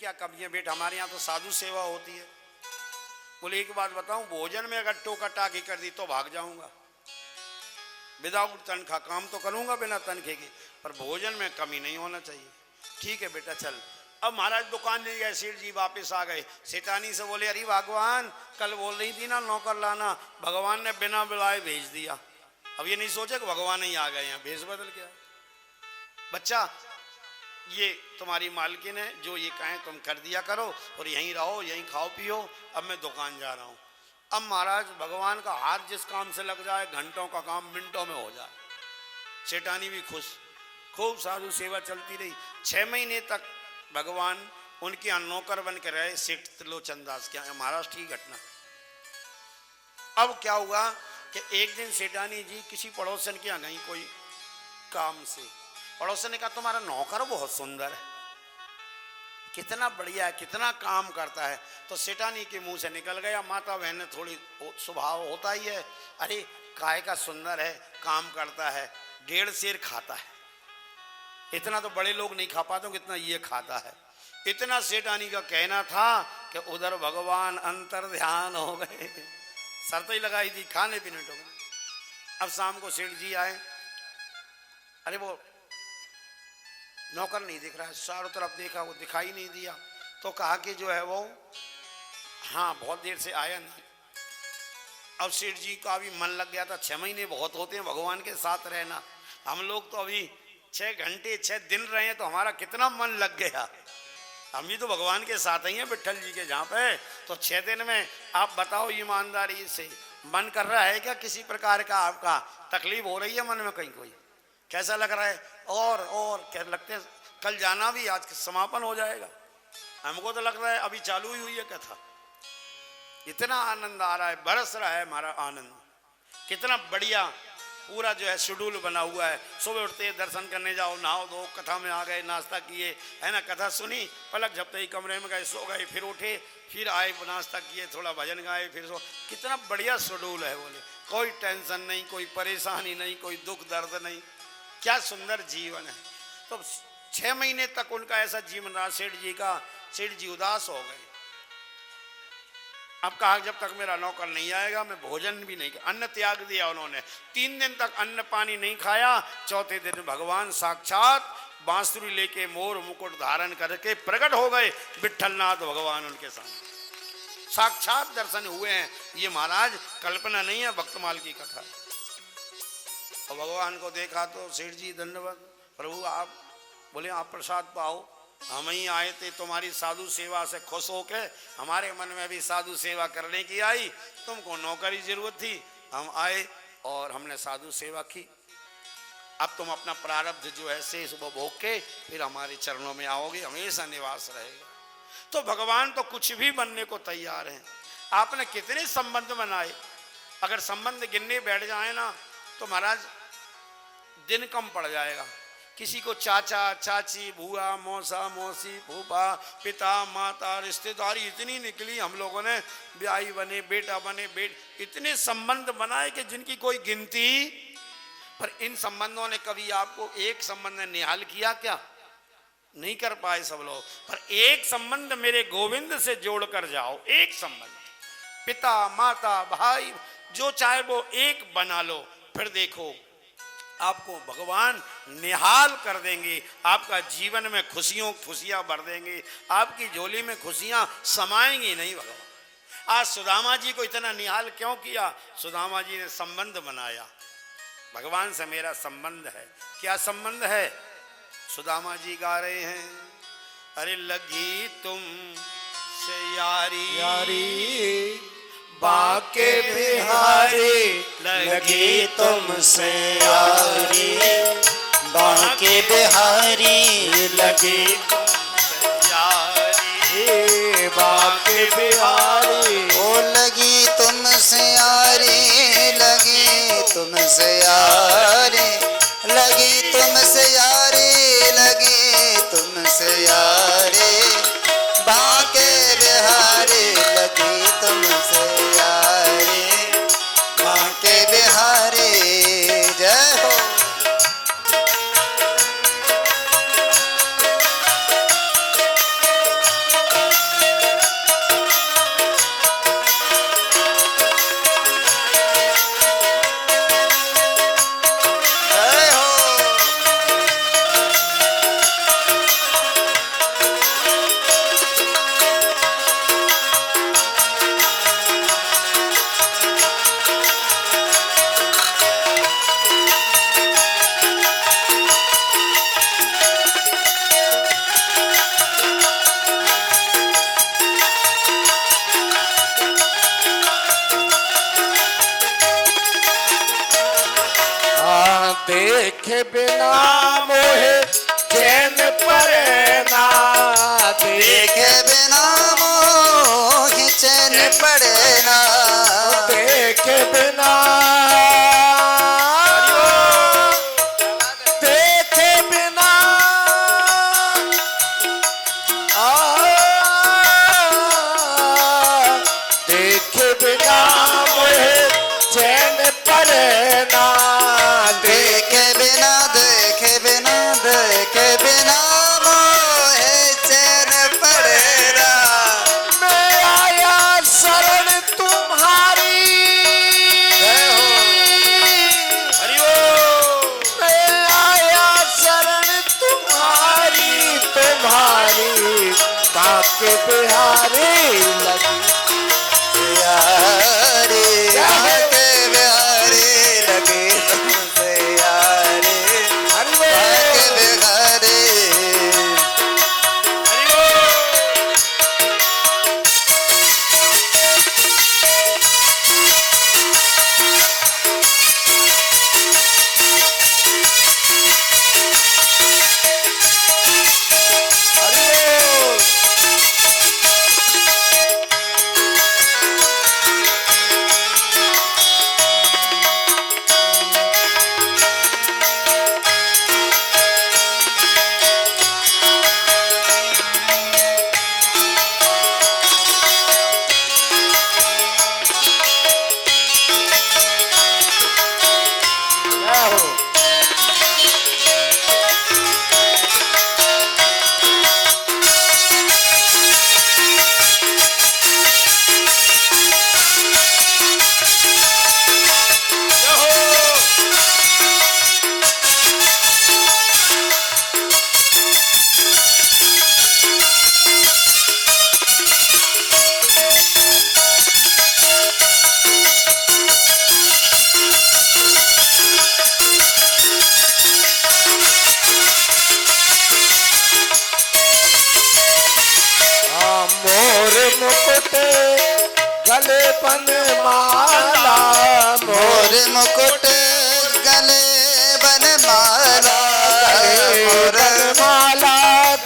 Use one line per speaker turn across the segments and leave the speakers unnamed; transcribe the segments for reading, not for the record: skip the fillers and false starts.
क्या कमी है बेटा, हमारे यहाँ तो साधु सेवा होती है। बोले एक बात बताऊं, भोजन में अगर टोका टाकी कर दी तो भाग जाऊंगा, विदाउट तनख्वाह काम तो करूंगा बिना तनखे के, पर भोजन में कमी नहीं होना चाहिए। ठीक है बेटा चल। अब महाराज दुकान ले गए, सेठ जी वापस आ गए, सेठानी से बोले अरे भगवान कल बोल रही थी ना नौकर लाना, भगवान ने बिना बुलाए भेज दिया। अब ये नहीं सोचे कि भगवान ही आ गए हैं, भेष बदल गया। बच्चा ये तुम्हारी मालकिन है, जो ये कहें तुम कर दिया करो और यहीं रहो, यहीं खाओ पियो, अब मैं दुकान जा रहा हूँ। अब महाराज भगवान का हाथ जिस काम से लग जाए, घंटों का काम मिनटों में हो जाए। सेठानी भी खुश, खूब साधु सेवा चलती रही। 6 महीने तक भगवान उनके यहाँ नौकर बन के रहे, सेठ त्रिलोचन दास के यहाँ, महाराष्ट्र की घटना। अब क्या हुआ कि एक दिन सेठानी जी किसी पड़ोसन के यहाँ गई कोई काम से। पड़ोसन ने कहा तुम्हारा नौकर बहुत सुंदर है, कितना बढ़िया है, कितना काम करता है। तो सेठानी के मुंह से निकल गया, माता बहन ने थोड़ी स्वभाव होता ही है, अरे काय का सुंदर है, काम करता है, 1.5 सेर खाता है। इतना तो बड़े लोग नहीं खा पाते कितना ये खाता है। इतना सेठानी का कहना था कि उधर भगवान अंतर ध्यान हो गए, शर्त ही लगाई थी खाने पीने को। अब शाम को सेठ जी आए, अरे वो नौकर नहीं दिख रहा है, चारों तरफ देखा वो दिखाई नहीं दिया, तो कहा कि जो है वो हाँ बहुत देर से आया नहीं। अब सेठ जी का भी मन लग गया था, 6 महीने बहुत होते हैं भगवान के साथ रहना, हम लोग तो अभी 6 घंटे 6 दिन रहे हैं तो हमारा कितना मन लग गया। हम भी तो भगवान के साथ ही हैं विट्ठल जी के जहाँ पे, तो 6 दिन में आप बताओ ईमानदारी से मन कर रहा है क्या किसी प्रकार का, आपका तकलीफ हो रही है मन में कहीं, कोई कैसा लग रहा है? और क्या लगते हैं कल जाना भी, आज समापन हो जाएगा, हमको तो लग रहा है अभी चालू ही हुई है कथा। इतना आनंद आ रहा है, बरस रहा है हमारा आनंद, कितना बढ़िया पूरा जो है शेड्यूल बना हुआ है। सुबह उठते दर्शन करने जाओ, नहाओ धो, कथा में आ गए, नाश्ता किए, है ना, कथा सुनी, पलक झपते ही कमरे में गए, सो गए, फिर उठे, फिर आए, नाश्ता किए, थोड़ा भजन गाए, फिर सो। कितना बढ़िया शेड्यूल है, बोले कोई टेंशन नहीं, कोई परेशानी नहीं, कोई दुख दर्द नहीं, क्या सुंदर जीवन है। तो 6 महीने तक उनका ऐसा जीवन रहा सेठ जी का। सेठ जी उदास हो गए। अब कहा जब तक मेरा नौकर नहीं आएगा मैं भोजन भी नहीं, अन्न त्याग दिया उन्होंने। 3 दिन तक अन्न पानी नहीं खाया। चौथे दिन भगवान साक्षात बांसुरी लेके मोर मुकुट धारण करके प्रकट हो गए, विट्ठलनाथ भगवान उनके सामने साक्षात दर्शन हुए हैं। ये महाराज कल्पना नहीं है, भक्तमाल की कथा। और भगवान को देखा तो सेठ जी धन्यवाद प्रभु, आप बोले आप प्रसाद पाओ, हम ही आए थे तुम्हारी साधु सेवा से खुश होके, हमारे मन में भी साधु सेवा करने की आई, तुमको नौकरी जरूरत थी, हम आए और हमने साधु सेवा की। अब तुम अपना प्रारब्ध जो है शेष वो भोग के फिर हमारे चरणों में आओगे, हमेशा निवास रहेगा। तो भगवान तो कुछ भी बनने को तैयार हैं। आपने कितने संबंध बनाए, अगर संबंध गिनने बैठ जाए ना तो महाराज दिन कम पड़ जाएगा। किसी को चाचा चाची, बुआ मौसा मौसी, फूफा पिता माता, रिश्तेदारी इतनी निकली, हम लोगों ने ब्याही बने, बेटा बने, इतने संबंध बनाए कि जिनकी कोई गिनती। पर इन संबंधों ने कभी आपको एक संबंध ने निहाल किया क्या? नहीं कर पाए सब लोग। पर एक संबंध मेरे गोविंद से जोड़कर जाओ, एक संबंध, पिता माता भाई जो चाहे वो एक बना लो, फिर देखो आपको भगवान निहाल कर देंगे, आपका जीवन में खुशियां भर देंगे, आपकी झोली में खुशियां समाएंगी नहीं भगवान। आज सुदामा जी को इतना निहाल क्यों किया? सुदामा जी ने संबंध बनाया, भगवान से मेरा संबंध है। क्या संबंध है? सुदामा जी गा रहे हैं, अरे लगी तुम से यारी
बाके बिहारी, लगी तुमसे यारी, बाके बिहारी, लगी तुमसे यारी, बाके बिहारी, ओ लगी तुमसे यारी, लगी तुमसे यारी, लगी तुमसे यारी, लगी तुमसे यारी, बाके बिहारी, लगी तुमसे यारी, बाके बिहारी, जय हो। बिना मोहे चैन पड़े ना,
देखे बिना मोह चैन पड़े ना,
देखे बिना, देखे बिना, देखे बिना मोहे चैन पड़े ना,
देखे बिना, देखे बिना, देखे बिना मोहे चैन पड़े ना।
मैं आया शरण तुम्हारी, मैं आया शरण तुम्हारी, तुम्हारी बाके बिहारी लगी
यारे आके बिहारी लगे तुमसे यारे, आके बिहारी।
मोर मुकुट गले बन माला,
मोर मुकुट गले बन माला, मोर
माला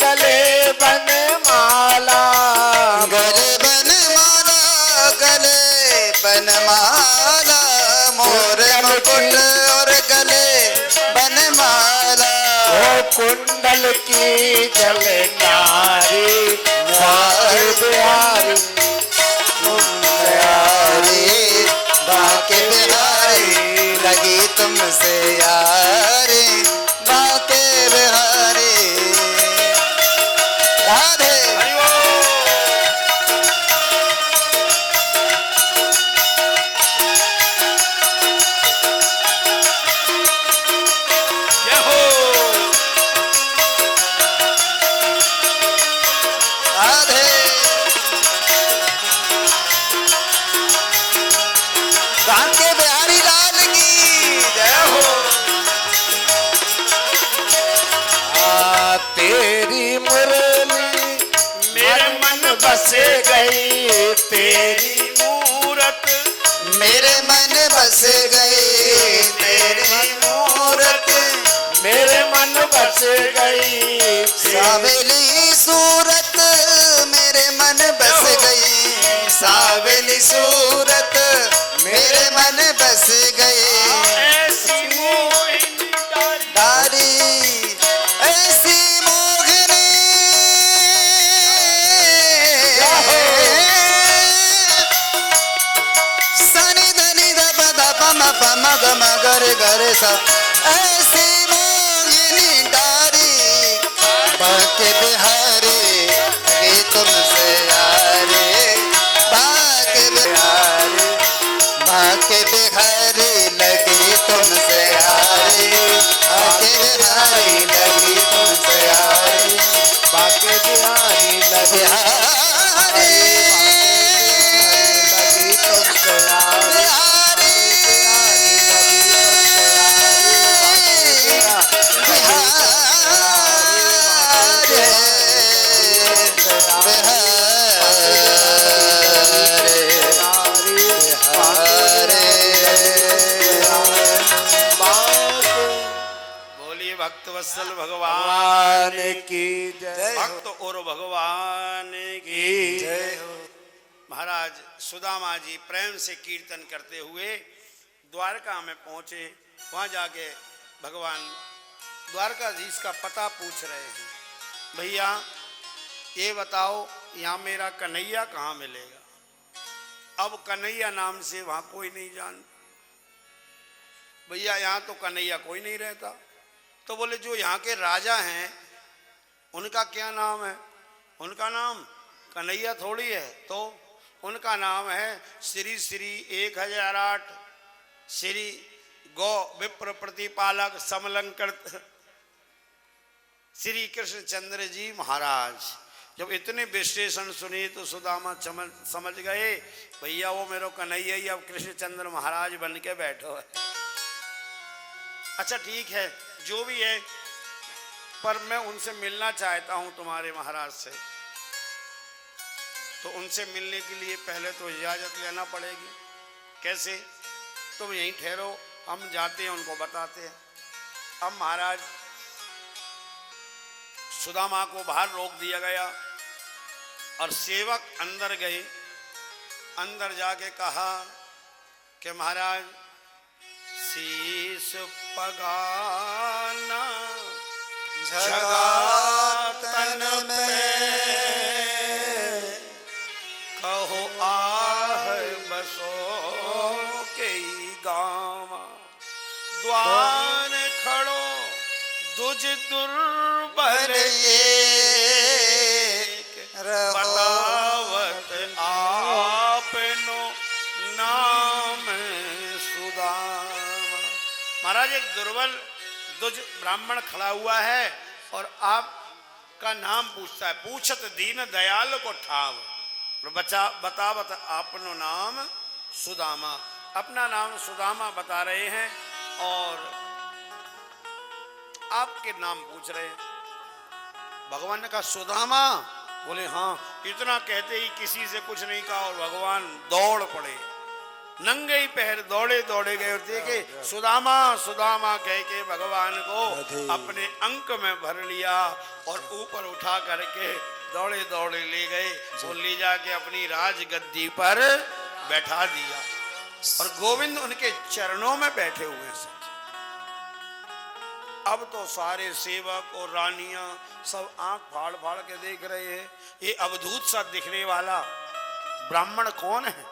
गले बन माला,
गले बन माला, गले बन माला, मोर मुकुट और गले बन माला।
ओ कुंडल की झलकारी बाके बिहारी
यारे बाके बिहारी लगी तुमसे यारे, बाके बिहारी। राधे
जय हो।
राधे बाके बिहारी लाल की जय हो।
तेरी मुरली मेरे मन बसे गई, तेरी मूरत
मेरे मन बस गई तेरी मूरत,
मेरे मन बस गई,
सावली सूरत मेरे मन बस गई, सावली सूरत मेरे मन बस गई।
ऐसी मोहिनी
डारी ऐसी मोहिनी, सनी धनी ध प ध प म प म ग म ग रे ग रे सा, ऐसी मोहिनी डारी बाके बिहारी लगी तुमसे यारे, बाके बिहारी, बाके बिहारी लगी तुमसे यारे, बाके बिहारी लगी तुमसे यारे,
बाके बिहारी लगे
बिहारी
लगी तुमसे यार,
बिहारी बिहारी
बोलिए भक्त वत्सल भगवान
भगवान की जय
जय हो।
भक्त और भगवान की
की
जय हो।
महाराज सुदामा जी प्रेम से कीर्तन करते हुए द्वारका में पहुंचे। वहां जाके भगवान द्वारकाधीश का पता पूछ रहे हैं, भैया ये बताओ यहाँ मेरा कन्हैया कहाँ मिलेगा। अब कन्हैया नाम से वहां कोई नहीं जानता। भैया यहाँ तो कन्हैया कोई नहीं रहता। तो बोले जो यहाँ के राजा हैं उनका क्या नाम है। उनका नाम कन्हैया थोड़ी है, तो उनका नाम है श्री श्री 1008 श्री गौ विप्र प्रतिपालक समलंकृत श्री कृष्ण चंद्र जी महाराज। जब इतने विश्लेषण सुने तो सुदामा समझ गए भैया वो मेरे कन्हैया ही अब कृष्ण चंद्र महाराज बन के बैठो है। अच्छा ठीक है जो भी है, पर मैं उनसे मिलना चाहता हूं तुम्हारे महाराज से। तो उनसे मिलने के लिए पहले तो इजाजत लेना पड़ेगी। कैसे। तुम यहीं ठहरो, हम जाते हैं उनको बताते हैं। अब महाराज सुदामा को बाहर रोक दिया गया और सेवक अंदर गए। अंदर जाके कहा कि महाराज शीश पगाना
जगा तन में
कहो आह बसो के गाँव द्वार खड़ो दुज दुर्बल बतावत आपनो नाम सुदामा। महाराज एक दुर्बल दुज ब्राह्मण खड़ा हुआ है और आपका नाम पूछता है। पूछत दीन दयाल को ठाव बतावत आपनो नाम सुदामा। अपना नाम सुदामा बता रहे हैं और आपके नाम पूछ रहे हैं। भगवान ने कहा सुदामा। बोले हाँ। इतना कहते ही किसी से कुछ नहीं कहा और भगवान दौड़ पड़े। नंगे ही पैर दौड़े दौड़े गए और देखे सुदामा सुदामा कह के भगवान को अपने अंक में भर लिया और ऊपर उठा करके दौड़े दौड़े ले गए और ले जाके अपनी राजगद्दी पर बैठा दिया और गोविंद उनके चरणों में बैठे हुए हैं। अब तो सारे सेवक और रानियां सब आंख फाड़ फाड़ के देख रहे हैं ये अवधूत सा दिखने वाला ब्राह्मण कौन है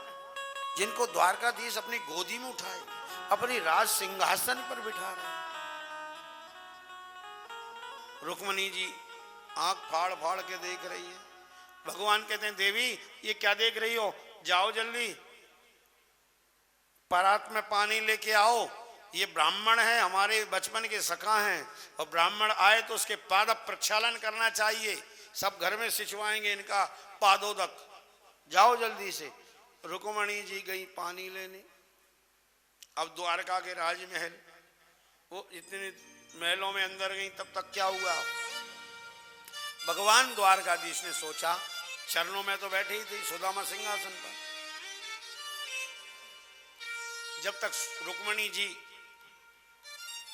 जिनको द्वारकाधीश अपनी गोदी में उठाए अपनी राज सिंहासन पर बिठा रहे। रुक्मणी जी आंख फाड़ फाड़ के देख रही है। भगवान कहते हैं देवी ये क्या देख रही हो, जाओ जल्दी परात में पानी लेके आओ। ये ब्राह्मण है हमारे बचपन के सखा हैं और ब्राह्मण आए तो उसके पाद प्रक्षालन करना चाहिए। सब घर में सिंचवाएंगे इनका पादोदक। जाओ जल्दी से। रुक्मणी जी गई पानी लेने। अब द्वारका के राजमहल वो इतने महलों में अंदर गई तब तक क्या हुआ। भगवान द्वारकाधीश ने सोचा चरणों में तो बैठी ही थी सुदामा सिंहासन पर। जब तक रुक्मणी जी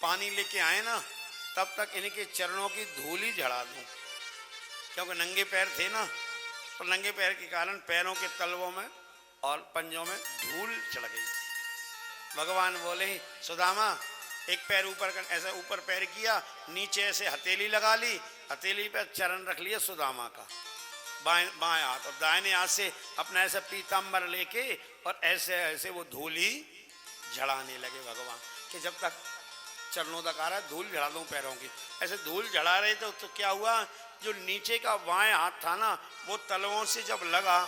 पानी लेके आए ना तब तक इनके चरणों की धूल ही झड़ा दूं, क्योंकि नंगे पैर थे ना। तो नंगे पैर के कारण पैरों के तलवों में और पंजों में धूल चढ़ गई। भगवान बोले सुदामा एक पैर ऊपर कर, ऐसा ऊपर पैर किया, नीचे ऐसे हथेली लगा ली, हथेली पे चरण रख लिया सुदामा का बाएं हाथ और दाहिने हाथ से अपना ऐसा पीताम्बर लेके और ऐसे ऐसे वो धूली झड़ाने लगे भगवान कि जब तक चरणों तक आ रहा है धूल झड़ा दूं पैरों की। ऐसे धूल झड़ा रहे थे तो क्या हुआ जो नीचे का बाएं हाथ था ना वो तलवों से जब लगा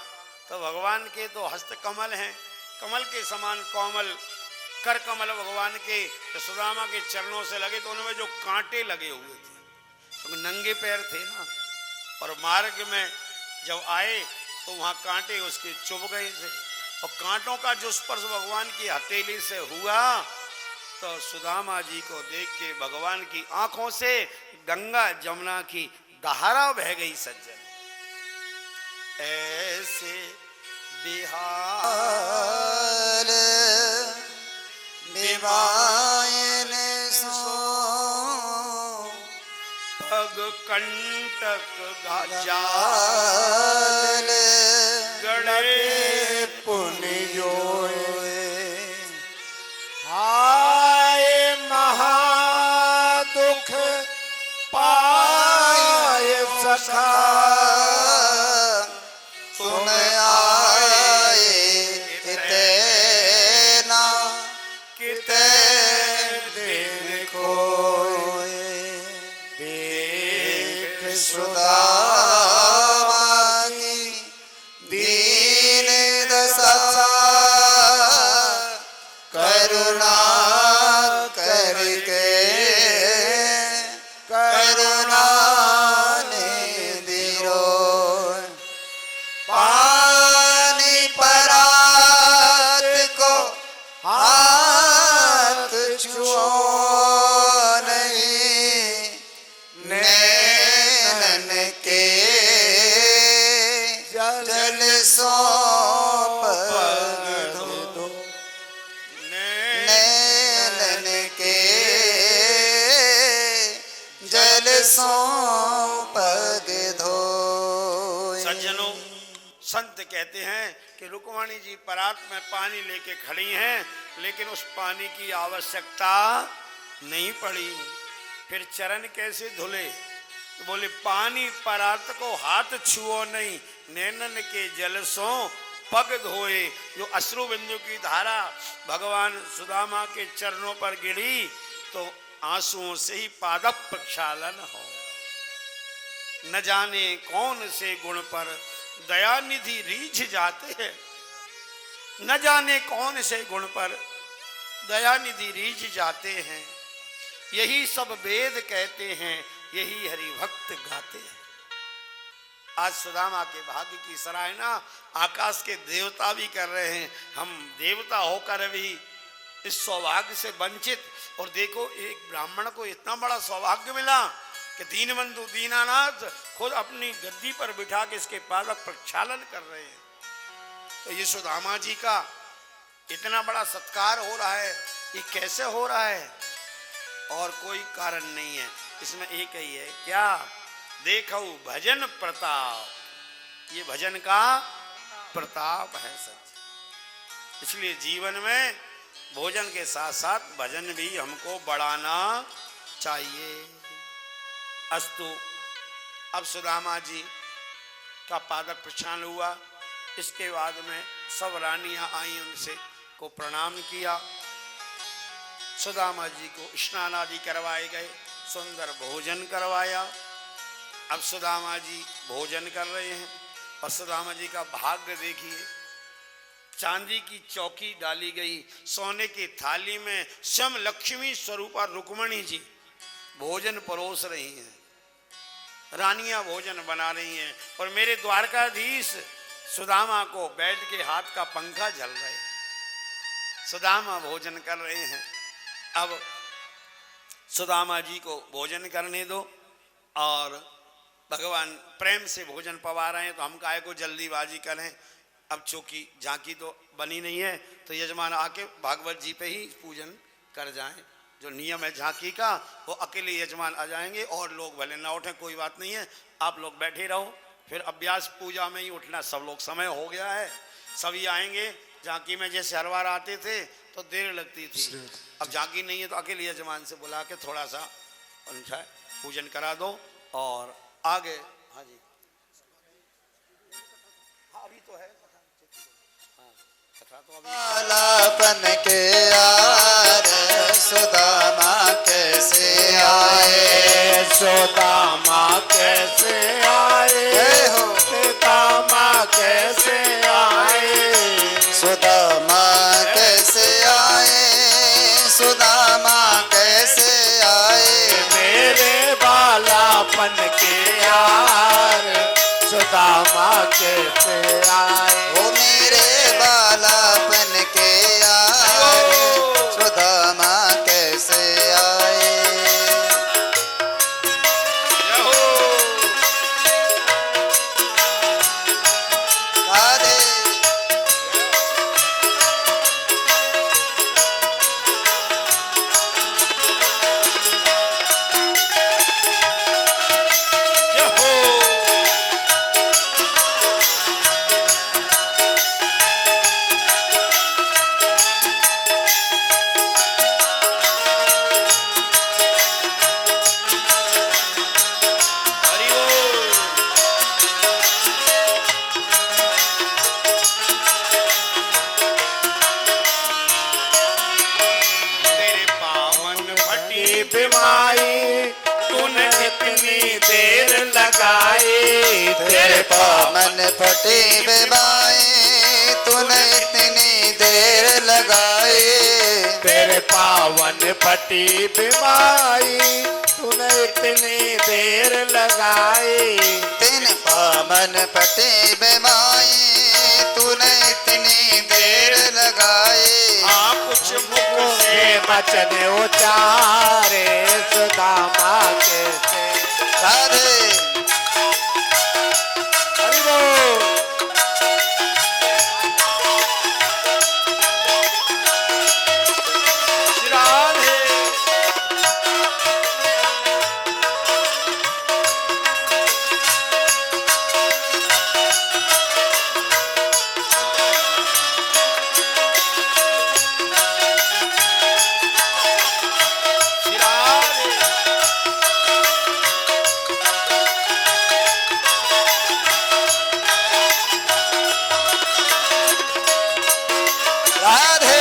तो भगवान के तो हस्त कमल हैं, कमल के समान कोमल कर कमल भगवान के तो सुदामा के चरणों से लगे तो उनमें जो कांटे लगे हुए थे तो नंगे पैर थे ना और मार्ग में जब आए तो वहाँ कांटे उसके चुभ गए थे और कांटों का जो स्पर्श भगवान की हथेली से हुआ तो सुदामा जी को देख के भगवान की आंखों से गंगा जमुना की धारा बह गई। सज्जन ऐसे बिहार
विवायन सो
कंटक जाल
जाल
गड़े
पुनि जोए हाय महादुख पाय सखा
सुन आए तेना
किते
दिन
कोय
देख
सुदामा की दीन दशा करुणा करके करुणा निधि रोय पानी परात को हाथ छुओ नहीं नैनन के जल सौंप दो नैनन के जल सौंप दो।
सज्जनों, संत कहते हैं कि रुक्मणी जी परात में पानी लेके खड़ी हैं, लेकिन उस पानी की आवश्यकता नहीं पड़ी। फिर चरण कैसे धुले? तो बोले पानी परात को हाथ छुओ नहीं, नैनन के जल सो पग धोए। जो अश्रु बिंदु की धारा भगवान सुदामा के चरणों पर गिरी तो आंसुओं से ही पाद प्रक्षालन हो। न जाने कौन से गुण पर दयानिधि रीझ जाते हैं, न जाने कौन से गुण पर दयानिधि रीझ जाते हैं। यही सब वेद कहते हैं, यही हरि भक्त गाते हैं। आज सुदामा के भाग्य की सराहना आकाश के देवता भी कर रहे हैं। हम देवता होकर भी इस सौभाग्य से वंचित। और देखो, एक ब्राह्मण को इतना बड़ा सौभाग्य मिला कि दीनबंधु दीनानाथ खुद अपनी गद्दी पर बिठा के इसके पादक प्रक्षालन कर रहे हैं। तो ये सुदामा जी का इतना बड़ा सत्कार हो रहा है, ये कैसे हो रहा है? और कोई कारण नहीं है, इसमें एक ही है, क्या? देखो भजन प्रताप, ये भजन का प्रताप है सच। इसलिए जीवन में भोजन के साथ साथ भजन भी हमको बढ़ाना चाहिए। अस्तु, अब सुदामा जी का पादक प्रक्षालन हुआ। इसके बाद में सब रानियां आई, उनसे को प्रणाम किया। सुदामा जी को स्नान आदि करवाए गए, सुंदर भोजन करवाया। अब सुदामा जी भोजन कर रहे हैं और सुदामा जी का भाग्य देखिए, चांदी की चौकी डाली गई, सोने की थाली में स्वयं लक्ष्मी स्वरूपा रुक्मणी जी भोजन परोस रही हैं, रानियां भोजन बना रही हैं और मेरे द्वारकाधीश सुदामा को बैठ के हाथ का पंखा झल रहे हैं। सुदामा भोजन कर रहे हैं। अब सुदामा जी को भोजन करने दो और भगवान प्रेम से भोजन पवा रहे हैं, तो हम काहे को जल्दीबाजी करें। अब चूंकि झांकी तो बनी नहीं है तो यजमान आके भागवत जी पे ही पूजन कर जाएं। जो नियम है झांकी का वो अकेले यजमान आ जाएंगे और लोग भले ना उठें, कोई बात नहीं है, आप लोग बैठे रहो। फिर अभ्यास पूजा में ही उठना, सब लोग समय हो गया है, सभी आएंगे। झांकी में जैसे हर बार आते थे तो देर लगती थी, अब झांकी नहीं है तो अकेले यजमान से बुला के थोड़ा सा उनका पूजन करा दो और आगे। हाँ जी, हाँ अभी तो है कथा तो अभी।
लापन के यार सुदामा कैसे आए,
सुदामा कैसे आए हो, सुदामा कैसे आए,
सुदामा कैसे आए, सुदामा कैसे आए,
मेरे बालापन के यार सुदामा कैसे आए,
ओ मेरे बालापन के यार सुदामा कैसे आए। राधे
इतनी देर लगाई
तेरे पावन फटे बेबाए तूने इतनी देर लगाई
तेरे पावन पटी बिमाई तूने इतनी देर लगाई
तेरे पावन फटे बेबाए तूने इतनी देर लगाई
हाँ कुछ मुख से
से बचन उचारे सुदामा के से
राधे
हरि बोल
राधे
राधे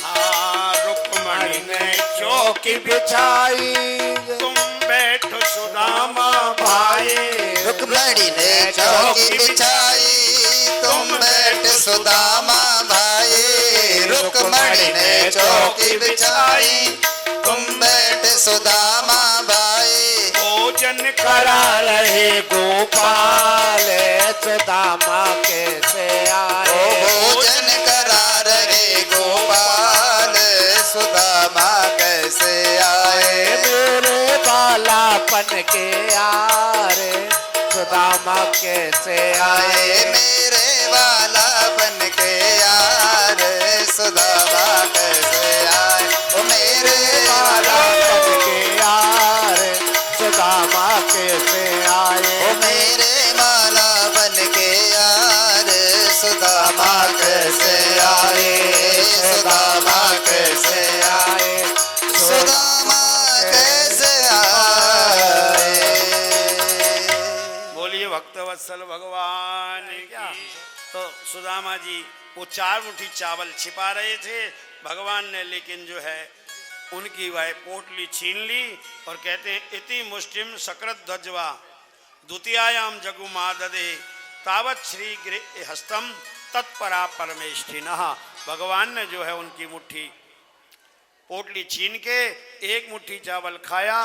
हाँ रुक्मणी ने
चौकी बिछाई
तुम बैठो सुदामा
भाई
रुक्मणी ने चौकी बिछाई तुम बैठ सुदामा भाई रुक्मणी ने चौकी बिछाई तुम बैठ सुदामा भाई
भोजन
करा रहे गोपाल सुदामा कैसे
ओ
आए
भोजन करा रहे गोपाल सुदामा कैसे आए
मेरे बालापन के यार सुदामा कैसे
आए
आए
मेरे वाला बन के यार सुदामा कैसे आए ओ मेरे वाला
बालापन के यार सुदामा कैसे
ओ
आए
मेरे वाला बन के यार सुदामा कैसे आए सुदामा कैसे आए सुदामा कैसे आए
बोलिए भक्तवत्सल भगवान की। तो सुदामा जी वो 4 मुट्ठी चावल छिपा रहे थे भगवान ने, लेकिन जो है उनकी वह पोटली छीन ली और कहते हैं इति मुष्टिम सकृत ध्वजवा द्वितीयायाम जगुमाददे तावत श्री गृह हस्तम तत्परा परमेष्ठिनः। भगवान ने जो है उनकी मुट्ठी पोटली छीन के एक मुट्ठी चावल खाया,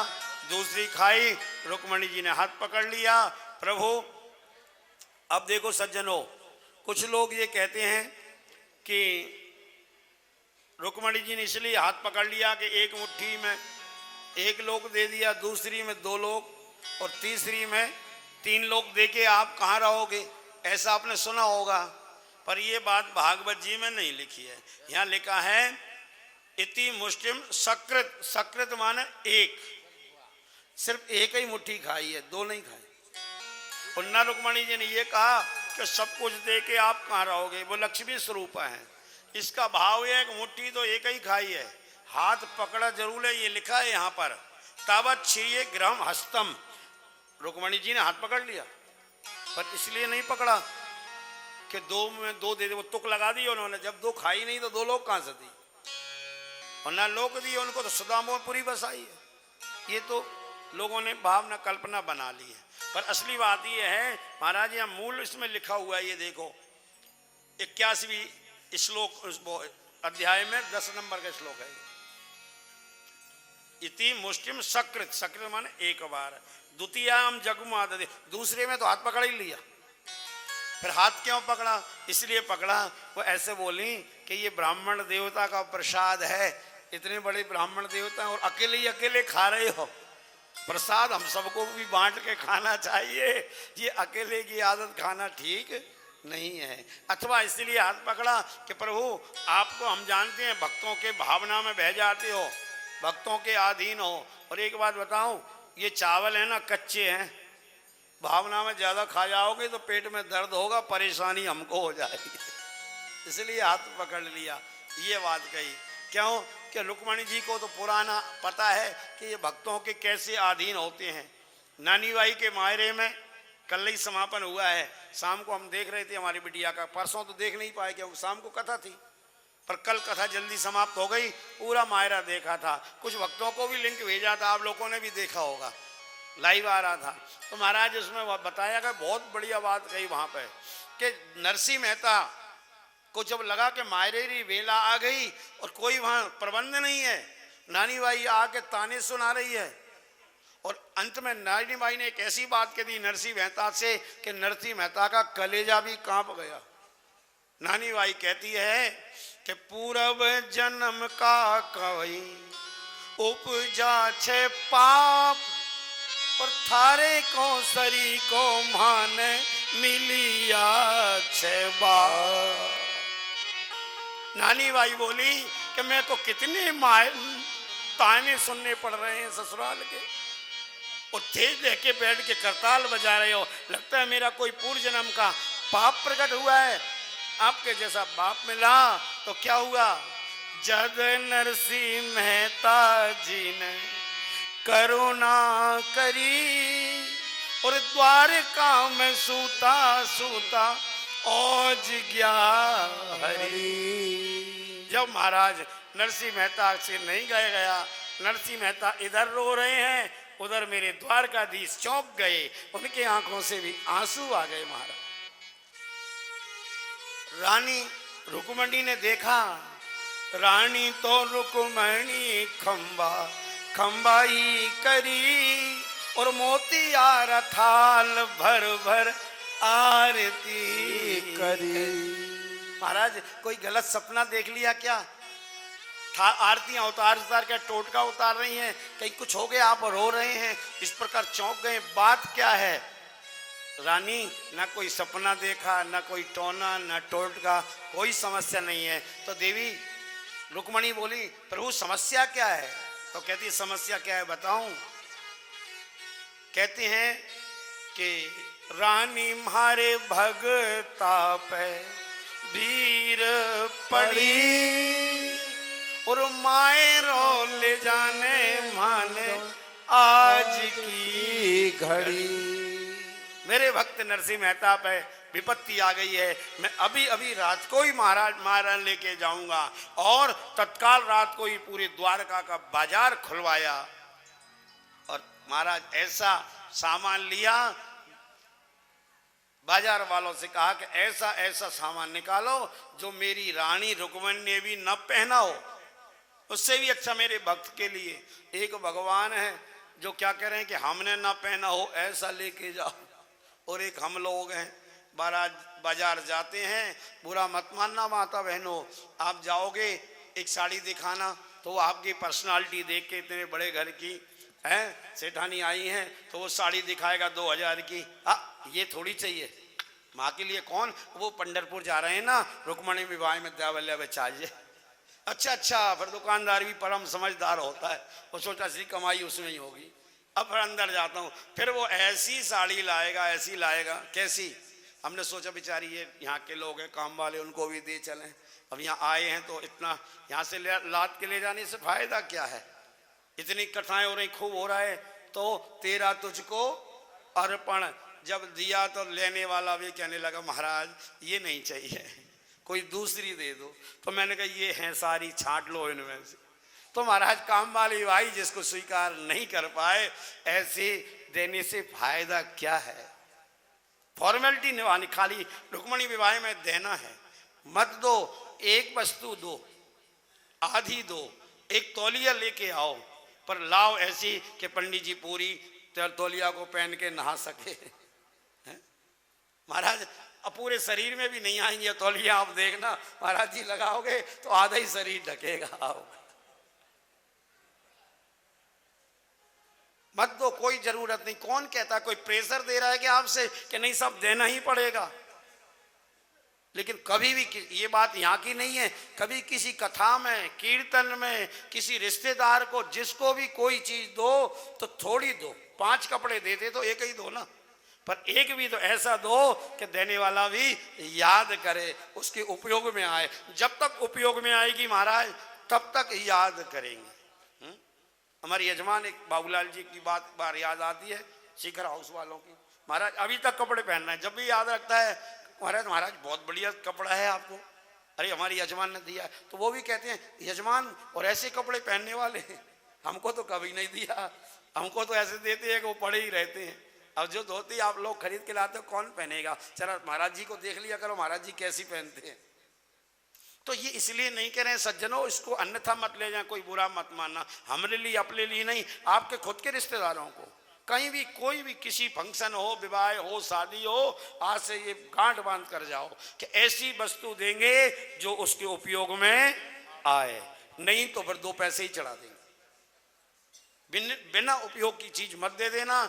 दूसरी खाई, रुक्मणी जी ने हाथ पकड़ लिया। प्रभु अब देखो सज्जनों, कुछ लोग ये कहते हैं कि रुक्मणी जी ने इसलिए हाथ पकड़ लिया कि एक मुट्ठी में 1 लोग दे दिया, दूसरी में 2 लोग और तीसरी में 3 लोग दे के आप कहाँ रहोगे, ऐसा आपने सुना होगा। पर ये बात भागवत जी में नहीं लिखी है। यहाँ लिखा है इति मुष्टिम सकृत, सकृत माने 1, सिर्फ 1 ही मुट्ठी खाई है, 2 नहीं खाई। पुन्ना रुक्मणी जी ने ये कहा कि सब कुछ दे के आप कहाँ रहोगे, वो लक्ष्मी स्वरूप है। इसका भाव है कि मुट्ठी तो 1 ही खाई है, हाथ पकड़ा जरूर है, ये लिखा है यहाँ पर। तावत श्री ग्रहम हस्तम, रुक्मणी जी ने हाथ पकड़ लिया, पर इसलिए नहीं पकड़ा कि 2 में 2 दे दे, वो तुक लगा दी उन्होंने। जब 2 खाई नहीं तो 2 लोग कहाँ से दी, और ना लोग दिए उनको, तो सुदामा पूरी बसाई है। ये तो लोगों ने भावना कल्पना बना ली है, पर असली बात ये है महाराज, यहाँ मूल इसमें लिखा हुआ है, ये देखो 81वीं श्लोक अध्याय में 10 नंबर का श्लोक है। इति मुष्टिम सकृत, सकृत माने 1 बार, द्वितीयाम जगुमाददे, दूसरे में तो हाथ पकड़ ही लिया। फिर हाथ क्यों पकड़ा, इसलिए पकड़ा वो ऐसे बोली कि ये ब्राह्मण देवता का प्रसाद है, इतने बड़े ब्राह्मण देवता और अकेले ही अकेले खा रहे हो प्रसाद, हम सबको भी बांट के खाना चाहिए, ये अकेले की आदत खाना ठीक नहीं है। अथवा इसलिए हाथ पकड़ा कि प्रभु आपको हम जानते हैं भक्तों के भावना में बह जाते हो, भक्तों के अधीन हो। और एक बात बताऊं, ये चावल है ना कच्चे हैं, भावना में ज़्यादा खा जाओगे तो पेट में दर्द होगा, परेशानी हमको हो जाएगी, इसलिए हाथ पकड़ लिया। ये बात कही। क्यों कि रुक्मणी जी को तो पुराना पता है कि ये भक्तों के कैसे अधीन होते हैं। नानी बाई के मायरे में कल ही समापन हुआ है, शाम को हम देख रहे थे हमारी बिटिया का, परसों तो देख नहीं पाए क्योंकि शाम को कथा थी, पर कल कथा जल्दी समाप्त हो गई, पूरा मायरा देखा था। कुछ भक्तों को भी लिंक भेजा था, आप लोगों ने भी देखा होगा, लाइव आ रहा था। तो महाराज उसमें बताया गया, बहुत बढ़िया बात कही वहां पे कि नरसिंह मेहता को जब लगा कि मायरेरी वेला आ गई और कोई वहां प्रबंध नहीं है, नानी बाई आके ताने सुना रही है, और अंत में नानी बाई ने एक ऐसी बात कह दी नरसिंह मेहता से कि नरसिंह मेहता का कलेजा भी कांप गया। नानी बाई कहती है कि पूरब जन्म का कवई उपजा छे पाप और थारे को सरी को मान मिलिया छे बाप। नानी बाई बोली कि मैं को कितने ताने सुनने पड़ रहे हैं ससुराल के, और तेज लेके बैठ के करताल बजा रहे हो, लगता है मेरा कोई पूर्व जन्म का पाप प्रकट हुआ है। आपके जैसा बाप मिला तो क्या हुआ, जद नरसिंह मेहता जी ने करुणा करी और द्वारका में सूता सूता औज गया हरी। जब महाराज नरसिंह मेहता से नहीं गया, नरसिंह मेहता इधर रो रहे हैं, उधर मेरे द्वारकाधीश चौंक गए, उनके आंखों से भी आंसू आ गए। महाराज रानी रुक्मणी ने देखा, रानी तो रुक्मणी खंबा खंबाई करी और मोतियारा थाल भर भर आरती करी। महाराज कोई गलत सपना देख लिया क्या? आरतियां उतार उतार के टोटका उतार रही हैं, कहीं कुछ हो गया आप रो रहे हैं, इस प्रकार चौंक गए, बात क्या है? रानी ना कोई सपना देखा, ना कोई टोना, ना टोटका, कोई समस्या नहीं है। तो देवी रुक्मणी बोली प्रभु समस्या क्या है? तो कहती समस्या क्या है बताऊं? कहते हैं कि रानी मारे भगता पे वीर पड़ी और माए रो ले जाने माने आज की घड़ी। मेरे भक्त नरसिंह मेहता पे विपत्ति आ गई है, मैं अभी अभी रात को ही महाराज लेके जाऊंगा, और तत्काल रात को ही पूरे द्वारका का बाजार खुलवाया और महाराज ऐसा सामान लिया, बाजार वालों से कहा कि ऐसा ऐसा सामान निकालो जो मेरी रानी रुक्मणी ने भी न पहना हो, उससे भी अच्छा मेरे भक्त के लिए। एक भगवान है जो क्या कह रहे हैं कि हमने ना पहना हो ऐसा लेके जाओ, और एक हम लोग हैं बाजार जाते हैं, बुरा मत मानना माता बहनों, आप जाओगे एक साड़ी दिखाना तो वो आपकी पर्सनालिटी देख के, इतने बड़े घर की हैं सेठानी आई हैं तो वो साड़ी दिखाएगा 2000 की, ये थोड़ी चाहिए माँ के लिए। कौन? वो पंढरपुर जा रहे हैं ना, रुक्मणी विवाह में द्यावल्य चाहिए। अच्छा अच्छा, फिर दुकानदार भी परम समझदार होता है, वो सोचा सी कमाई उसमें ही होगी। अब फिर अंदर जाता हूँ, फिर वो ऐसी साड़ी लाएगा, ऐसी लाएगा, कैसी? हमने सोचा बेचारी ये यहाँ के लोग हैं काम वाले, उनको भी दे चलें। अब यहाँ आए हैं तो इतना यहाँ से लाद के ले जाने से फायदा क्या है? इतनी कथाएं हो रही, खूब हो रहा है, तो तेरा तुझको अर्पण जब दिया तो लेने वाला भी कहने लगा महाराज ये नहीं चाहिए, कोई दूसरी दे दो। तो मैंने कहा ये हैं सारी, छांट लो इनमें से। तो महाराज काम वाली भाई जिसको स्वीकार नहीं कर पाए, ऐसे देने से फायदा क्या है? फॉर्मेलिटी निभानी, खाली रुक्मणी विवाह में देना है। मत दो, एक वस्तु दो, आधी दो, एक तौलिया लेके आओ, पर लाओ ऐसी कि पंडित जी पूरी तौलिया को पहन के नहा सके। महाराज अब पूरे शरीर में भी नहीं आएंगे तौलिया, आप देखना महाराज जी लगाओगे तो आधा ही शरीर ढकेगा। आओ मत दो, कोई जरूरत नहीं। कौन कहता, कोई प्रेशर दे रहा है कि आपसे कि नहीं सब देना ही पड़ेगा? लेकिन कभी भी ये बात यहाँ की नहीं है, कभी किसी कथा में, कीर्तन में, किसी रिश्तेदार को, जिसको भी कोई चीज दो तो थोड़ी दो। 5 कपड़े देते तो एक ही दो ना, पर एक भी तो ऐसा दो कि देने वाला भी याद करे, उसके उपयोग में आए। जब तक उपयोग में आएगी महाराज तब तक याद करेंगे। हमारी यजमान एक बाबूलाल जी की बात बार याद आती है, शिखर हाउस वालों की। महाराज अभी तक कपड़े पहन रहे हैं, जब भी याद रखता है महाराज महाराज बहुत बढ़िया कपड़ा है आपको, अरे हमारी यजमान ने दिया है। तो वो भी कहते हैं यजमान और ऐसे कपड़े पहनने वाले हमको तो कभी नहीं दिया, हमको तो ऐसे देते हैं कि वो पड़े ही रहते हैं। अब जो धोती आप लोग खरीद के लाते हो कौन पहनेगा? चलो महाराज जी को देख लिया करो, महाराज जी कैसी पहनते हैं। तो ये इसलिए नहीं कह रहे हैं सज्जनों, इसको अन्यथा मत ले जाए, कोई बुरा मत मानना, हमारे लिए अपने लिए नहीं, आपके खुद के रिश्तेदारों को कहीं भी कोई भी किसी फंक्शन हो, विवाह हो, शादी हो, आज से ये गांठ बांध कर जाओ कि ऐसी वस्तु देंगे जो उसके उपयोग में आए, नहीं तो फिर दो पैसे ही चढ़ा देंगे। बिना उपयोग की चीज मत दे देना,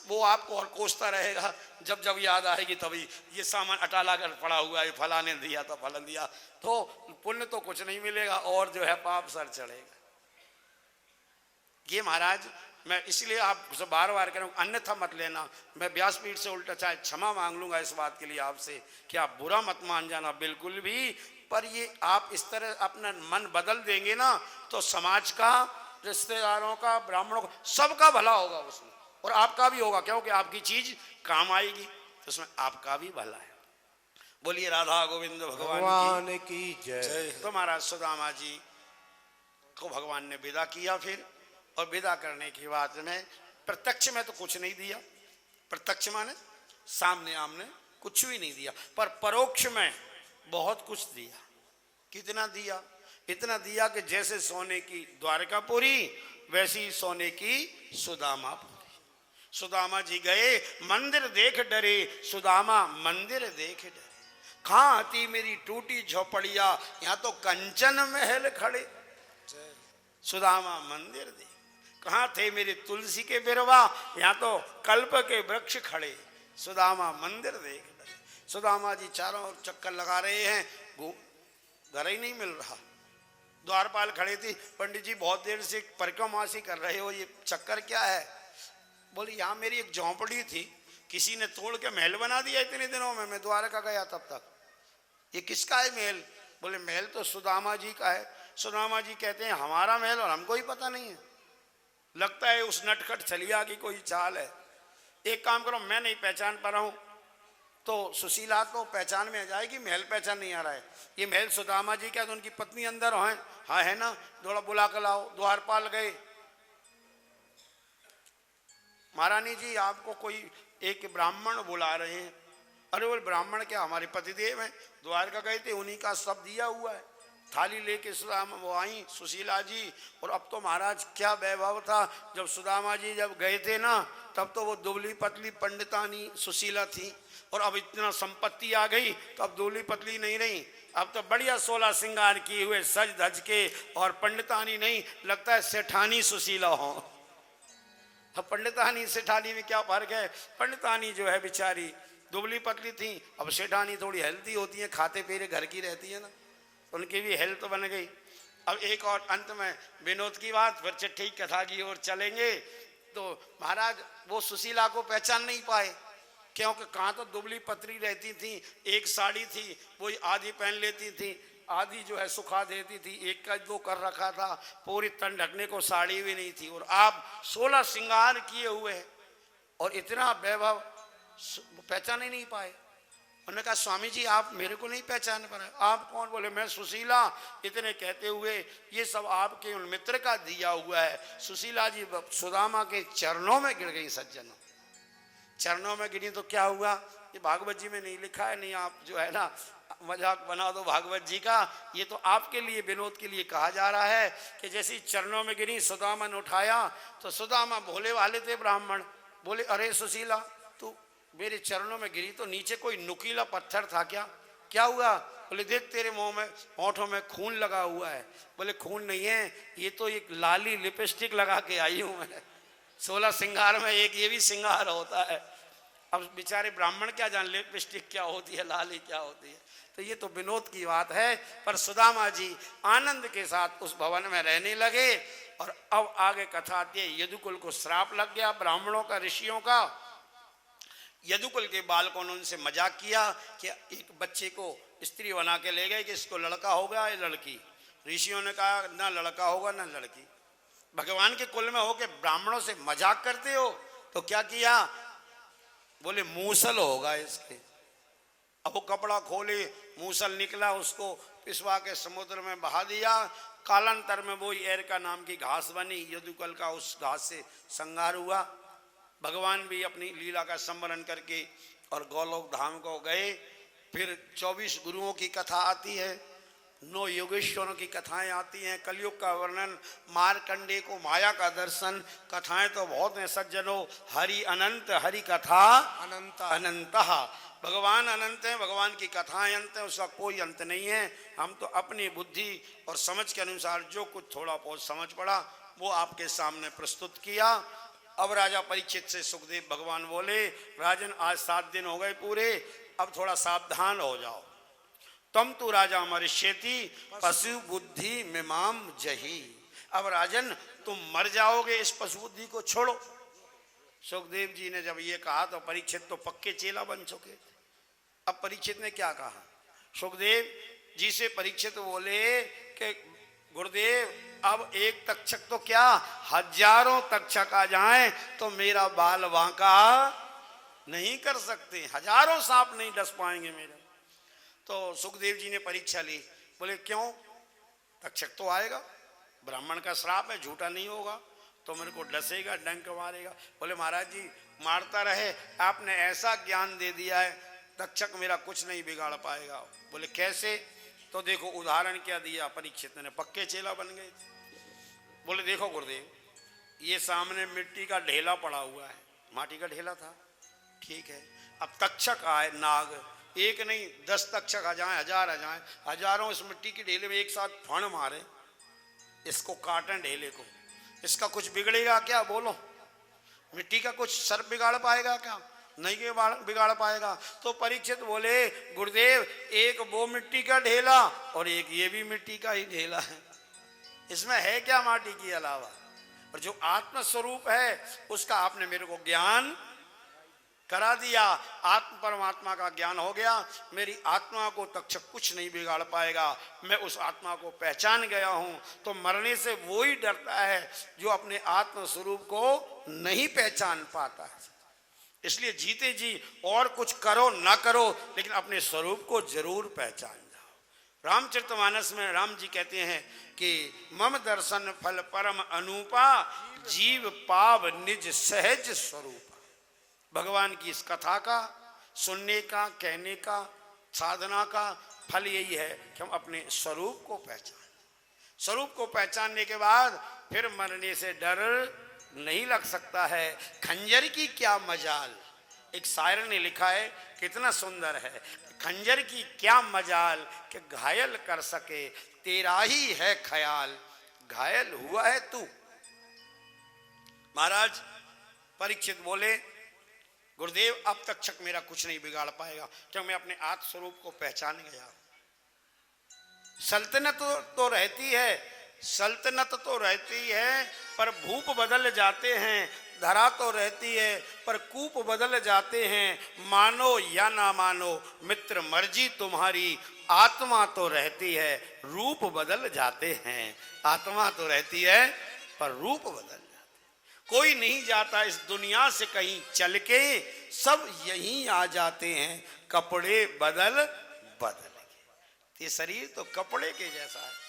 वो आपको और कोसता रहेगा, जब जब याद आएगी तभी ये सामान अटाला कर पड़ा हुआ है, फलाने दिया तो फलन दिया, तो पुण्य तो कुछ नहीं मिलेगा और जो है पाप सर चढ़ेगा। ये महाराज मैं इसलिए आपसे बार बार कह रहा हूँ अन्यथा मत लेना। मैं व्यासपीठ से उल्टा चाहे क्षमा मांग लूंगा इस बात के लिए आपसे कि आप बुरा मत मान जाना बिल्कुल भी, पर ये आप इस तरह अपना मन बदल देंगे ना तो समाज का, रिश्तेदारों का, ब्राह्मणों का, सबका भला होगा उसमें, और आपका भी होगा, क्योंकि आपकी चीज काम आएगी तो उसमें आपका भी भला है। बोलिए राधा गोविंद भगवान
की जय।
तो महाराज सुदामा जी को भगवान ने विदा किया फिर, और विदा करने की बात में प्रत्यक्ष में तो कुछ नहीं दिया, प्रत्यक्ष माने सामने आमने कुछ भी नहीं दिया, पर परोक्ष में बहुत कुछ दिया। कितना दिया? इतना दिया कि जैसे सोने की द्वारकापुरी वैसी सोने की सुदामापुरी। सुदामा जी गए मंदिर देख डरे, सुदामा मंदिर देख डरे, कहाँ आती मेरी टूटी झोपड़िया, यहाँ तो कंचन महल खड़े। सुदामा मंदिर देख, कहाँ थे मेरे तुलसी के बिरवा, यहाँ तो कल्प के वृक्ष खड़े। सुदामा मंदिर देख डरे। सुदामा जी चारों ओर चक्कर लगा रहे हैं, घर ही नहीं मिल रहा। द्वारपाल खड़े थी, पंडित जी बहुत देर से परिक्रमा सी कर रहे हो, ये चक्कर क्या है? बोली यहाँ मेरी एक झोंपड़ी थी, किसी ने तोड़ के महल बना दिया इतने दिनों में, मैं द्वारका गया तब तक। ये किसका है महल? बोले महल तो सुदामा जी का है। सुदामा जी कहते हैं हमारा महल और हमको ही पता नहीं है, लगता है उस नटखट छलिया की कोई चाल है। एक काम करो, मैं नहीं पहचान पा रहा हूँ तो सुशीला तो पहचान में आ जाएगी, महल पहचान नहीं आ रहा है। ये महल सुदामा जी क्या, तो उनकी पत्नी अंदर है? हाँ है ना, थोड़ा बुला कर लाओ। द्वारपाल गए, महारानी जी आपको कोई एक ब्राह्मण बुला रहे हैं। अरे वो ब्राह्मण क्या, हमारे पतिदेव हैं, द्वारका गए थे, उन्हीं का सब दिया हुआ है। थाली लेके सुदामा वो आई सुशीला जी, और अब तो महाराज क्या वैभव था, जब सुदामा जी जब गए थे ना तब तो वो दुबली पतली पंडितानी सुशीला थी, और अब इतना संपत्ति आ गई तो अब दुबली पतली नहीं रही, अब तो बढ़िया 16 श्रृंगार किए हुए सज धज के, और पंडितानी नहीं, लगता है सेठानी सुशीला हो। अब पंडितानी सेठानी में क्या फर्क है? पंडितानी जो है बेचारी दुबली पतली थी, अब सेठानी थोड़ी हेल्दी होती है, खाते पीते घर की रहती है ना, उनकी भी हेल्थ बन गई। अब एक और अंत में विनोद की बात, फिर चिट्ठी कथा की ओर चलेंगे। तो महाराज वो सुशीला को पहचान नहीं पाए, क्योंकि कहाँ तो दुबली पतली रहती थी, एक साड़ी थी वही आधी पहन लेती थी, आधी जो है सुखा देती थी, एक का दो कर रखा था, पूरी तन ढकने को साड़ी भी नहीं थी, और आप 16 श्रृंगार किए हुए और इतना वैभव, पहचान ही नहीं पाए। उन्होंने कहा स्वामी जी आप मेरे को नहीं पहचान पा रहे, आप कौन? बोले मैं सुशीला। इतने कहते हुए ये सब आपके उन मित्र का दिया हुआ है। सुशीला जी सुदामा के चरणों में गिर गई। सज्जनों चरणों में गिरी तो क्या हुआ? ये भागवत जी में नहीं लिखा है, नहीं आप जो है ना मजाक बना दो भागवत जी का, ये तो आपके लिए विनोद के लिए कहा जा रहा है कि जैसी चरणों में गिरी, सुदामा ने उठाया तो सुदामा भोले वाले थे ब्राह्मण, बोले अरे सुशीला तू मेरे चरणों में गिरी तो नीचे कोई नुकीला पत्थर था क्या? क्या हुआ? बोले देख तेरे मुंह में होठों में खून लगा हुआ है। बोले खून नहीं है, ये तो एक लाली लिपस्टिक लगा के आई हूँ मैं। 16 श्रृंगार में एक ये भी श्रृंगार होता है। अब बेचारे ब्राह्मण क्या जान लिपस्टिक क्या होती है, लाली क्या होती है। तो ये तो विनोद की बात है, पर सुदामा जी आनंद के साथ उस भवन में रहने लगे। और अब आगे कथा आती है, यदुकुल को श्राप लग गया ब्राह्मणों का, ऋषियों का, यदुकुल के बालकों ने उनसे मजाक किया कि एक बच्चे को स्त्री बना के ले गए कि इसको लड़का होगा या लड़की। ऋषियों ने कहा ना लड़का होगा ना लड़की। भगवान के कुल में हो के ब्राह्मणों से मजाक करते हो। तो क्या किया, बोले मूसल होगा इसके। अब वो कपड़ा खोले, मूसल निकला, उसको पिसवा के समुद्र में बहा दिया। कालांतर में वो एरका नाम की घास बनी, यदुकुल का उस घास से संहार हुआ। भगवान भी अपनी लीला का स्मरण करके और गोलोक धाम को गए। फिर 24 गुरुओं की कथा आती है, 9 योगेश्वरों की कथाएं आती हैं, कलयुग का वर्णन, मारकंडे को माया का दर्शन। कथाएं तो बहुत हैं सज्जनों, हरि अनंत, हरि कथा
अनंत
अनंत। भगवान अनंत हैं, भगवान की कथाएं अनंत हैं, उसका कोई अंत नहीं है। हम तो अपनी बुद्धि और समझ के अनुसार जो कुछ थोड़ा बहुत समझ पड़ा वो आपके सामने प्रस्तुत किया। अब राजा परीक्षित से सुखदेव भगवान बोले, राजन आज 7 दिन हो गए पूरे, अब थोड़ा सावधान हो जाओ। तम तू राजा मरिष्यति पशु बुद्धि मिमाम जही। अब राजन तुम मर जाओगे, इस पशु बुद्धि को छोड़ो। सुखदेव जी ने जब ये कहा तो परीक्षित तो पक्के चेला बन चुके थे। अब परीक्षित ने क्या कहा, सुखदेव जी से परीक्षित बोले कि गुरुदेव अब एक तक्षक तो क्या, हजारों तक्षक आ जाएं तो मेरा बाल बांका नहीं कर सकते, हजारों सांप नहीं डस पाएंगे मेरे। तो सुखदेव जी ने परीक्षा ली, बोले क्यों, तक्षक तो आएगा, ब्राह्मण का श्राप है, झूठा नहीं होगा तो मेरे को डसेगा, डंक मारेगा। बोले महाराज जी मारता रहे, आपने ऐसा ज्ञान दे दिया है तक्षक मेरा कुछ नहीं बिगाड़ पाएगा। बोले कैसे, तो देखो उदाहरण क्या दिया परीक्षित ने, पक्के चेला बन गए। बोले देखो गुरुदेव, ये सामने मिट्टी का ढेला पड़ा हुआ है, माटी का ढेला था, ठीक है। अब तक्षक आए, नाग, एक नहीं 10 तक्षक आ जाए, 1000 आ जाए, हजारों इस मिट्टी के ढेले में एक साथ फण मारे, इसको काटें ढेले को, इसका कुछ बिगड़ेगा क्या, बोलो, मिट्टी का कुछ सर्प बिगाड़ पाएगा क्या, नहीं बिगाड़ पाएगा। तो परीक्षित बोले गुरुदेव एक वो मिट्टी का ढेला और एक ये भी मिट्टी का ही ढेला है, इसमें है क्या माटी के अलावा, और जो आत्म स्वरूप है उसका आपने मेरे को ज्ञान करा दिया, आत्म परमात्मा का ज्ञान हो गया, मेरी आत्मा को तक्षक कुछ नहीं बिगाड़ पाएगा, मैं उस आत्मा को पहचान गया हूं। तो मरने से वो ही डरता है जो अपने आत्म स्वरूप को नहीं पहचान पाता है। इसलिए जीते जी और कुछ करो ना करो लेकिन अपने स्वरूप को जरूर पहचान जाओ। रामचरितमानस में राम जी कहते हैं कि मम दर्शन फल परम अनूपा, जीव पाव निज सहज स्वरूप। भगवान की इस कथा का सुनने का, कहने का, साधना का फल यही है कि हम अपने स्वरूप को पहचानें। स्वरूप को पहचानने के बाद फिर मरने से डर नहीं लग सकता है। खंजर की क्या मजाल, एक शायर ने लिखा है, कितना सुंदर है, खंजर की क्या मजाल कि घायल कर सके तेरा ही है ख्याल, घायल हुआ है तू। महाराज परीक्षित बोले गुरुदेव अब तक्षक मेरा कुछ नहीं बिगाड़ पाएगा क्योंकि मैं अपने आत्म स्वरूप को पहचान गया। सल्तनत तो रहती है, सल्तनत तो रहती है पर भूप बदल जाते हैं, धरा तो रहती है पर कूप बदल जाते हैं, मानो या ना मानो मित्र मर्जी तुम्हारी, आत्मा तो रहती है रूप बदल जाते हैं। आत्मा तो रहती है पर रूप बदल जाते हैं। कोई नहीं जाता इस दुनिया से कहीं चल के, सब यहीं आ जाते हैं कपड़े बदल बदल के। ये शरीर तो कपड़े के जैसा है।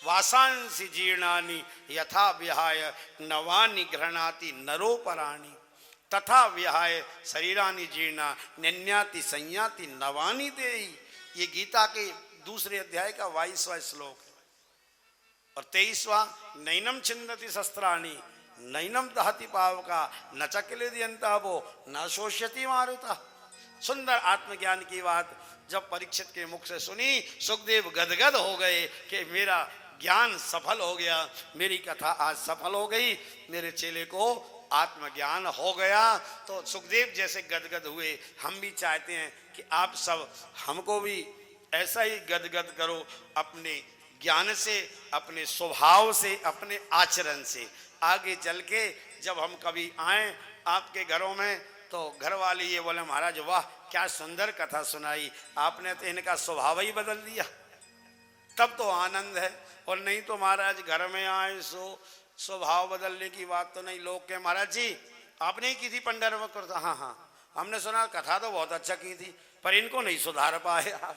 वासांसि जीर्णानि यथा विहाय नवानि गृह्णाति नरोपराणि, तथा विहाय शरीरानि जीर्णा नन्याति संयाति नवानि देहि। ये गीता के दूसरे अध्याय का 22वां श्लोक है। और 23वां, नैनम छिन्दति शस्त्राणि नैनम दहति पावका न चकिलेद्यन्तः वो न शोष्यति मारुतः। सुंदर आत्मज्ञान की बात जब परीक्षित के मुख से सुनी, सुखदेव गदगद हो गए कि मेरा ज्ञान सफल हो गया, मेरी कथा आज सफल हो गई, मेरे चेले को आत्मज्ञान हो गया। तो सुखदेव जैसे गदगद हुए, हम भी चाहते हैं कि आप सब हमको भी ऐसा ही गदगद करो, अपने ज्ञान से, अपने स्वभाव से, अपने आचरण से। आगे चल के जब हम कभी आए आपके घरों में तो घर वाली ये बोले महाराज वाह क्या सुंदर कथा सुनाई आपने, तो इनका स्वभाव ही बदल दिया। तब तो आनंद है, और नहीं तो महाराज घर में आए सो स्वभाव बदलने की बात तो नहीं। लोग के महाराज जी आपने ही की थी पंडरवा करता, हाँ हाँ हमने सुना, कथा तो बहुत अच्छा की थी पर इनको नहीं सुधार पाए आप,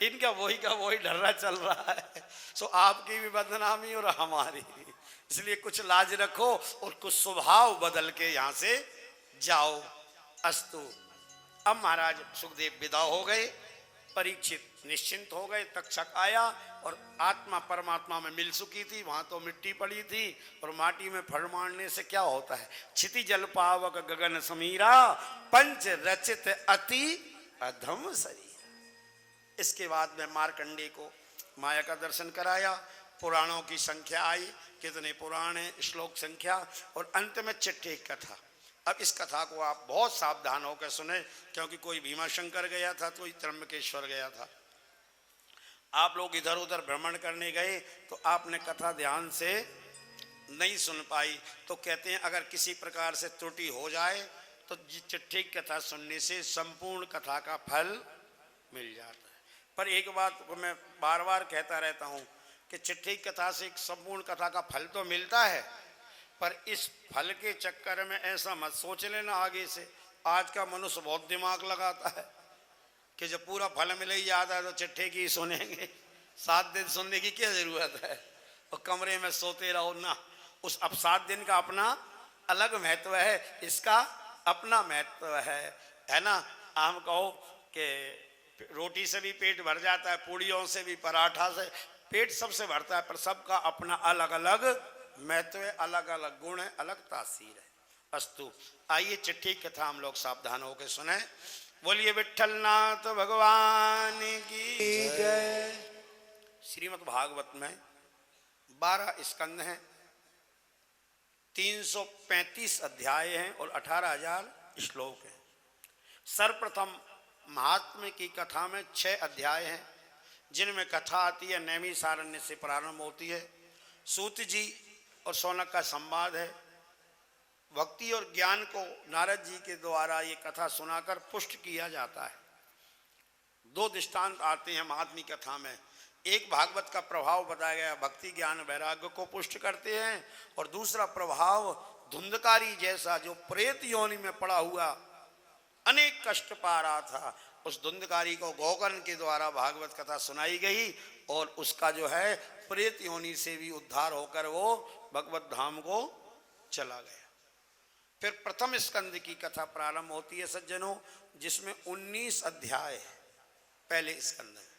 इनका वही का वही ढर्रा चल रहा है। सो आपकी भी बदनामी और हमारी, इसलिए कुछ लाज रखो और कुछ स्वभाव बदल के यहाँ से जाओ। अस्तु। अब महाराज सुखदेव विदा हो गए, परीक्षित निश्चिंत हो गए। तक्षक आया और आत्मा परमात्मा में मिल चुकी थी, वहां तो मिट्टी पड़ी थी, और माटी में फड़ मारने से क्या होता है, क्षिति जल पावक गगन समीरा पंच रचित अति अधम शरीर। इसके बाद में मार्कंडे को माया का दर्शन कराया, पुराणों की संख्या आई, कितने पुराण है, श्लोक संख्या, और अंत में चिट्ठी कथा। अब इस कथा को आप बहुत सावधान होकर सुने, क्योंकि कोई भीमाशंकर गया था, कोई त्र्यंबकेश्वर गया था। आप लोग इधर उधर भ्रमण करने गए तो आपने कथा ध्यान से नहीं सुन पाई, तो कहते हैं अगर किसी प्रकार से त्रुटि हो जाए तो चिट्ठी कथा सुनने से संपूर्ण कथा का फल मिल जाता है। पर एक बात को मैं बार बार कहता रहता हूँ कि चिट्ठी कथा से संपूर्ण कथा का फल तो मिलता है, पर इस फल के चक्कर में ऐसा मत सोच लेना आगे से। आज का मनुष्य बहुत दिमाग लगाता है कि जब पूरा फल मिले ही याद है तो चिट्ठी की सुनेंगे, 7 दिन सुनने की क्या जरूरत है, और कमरे में सोते रहो ना। उस अब 7 दिन का अपना अलग महत्व है, इसका अपना महत्व है ना। हम कहो कि रोटी से भी पेट भर जाता है, पूड़ियों से भी, पराठा से, पेट सबसे भरता है, पर सबका अपना अलग अलग महत्व है, अलग अलग गुण है, अलग तासीर है। अस्तु। आइए चिट्ठी कथा हम लोग सावधान होकर सुने। बोलिए विठलनाथ भगवान की जय। श्रीमद् भागवत में 12 स्कंद हैं, 335 अध्याय हैं और 18,000 श्लोक हैं। सर्वप्रथम महात्म्य की कथा में 6 अध्याय हैं, जिनमें कथा आती है नैमिषारण्य से प्रारंभ होती है। सूत जी और शौनक का संवाद है। भक्ति और ज्ञान को नारद जी के द्वारा ये कथा सुनाकर पुष्ट किया जाता है। 2 दृष्टांत आते हैं महात्म्य कथा में। एक भागवत का प्रभाव बताया गया, भक्ति ज्ञान वैराग्य को पुष्ट करते हैं, और दूसरा प्रभाव धुंधकारी जैसा जो प्रेत योनि में पड़ा हुआ अनेक कष्ट पा रहा था, उस धुंधकारी को गोकर्ण के द्वारा भागवत कथा सुनाई गई, और उसका जो है प्रेत योनि से भी उद्धार होकर वो भगवत धाम को चला गया। फिर प्रथम स्कंद की कथा प्रारंभ होती है सज्जनों, जिसमें 19 अध्याय है। पहले स्कंद में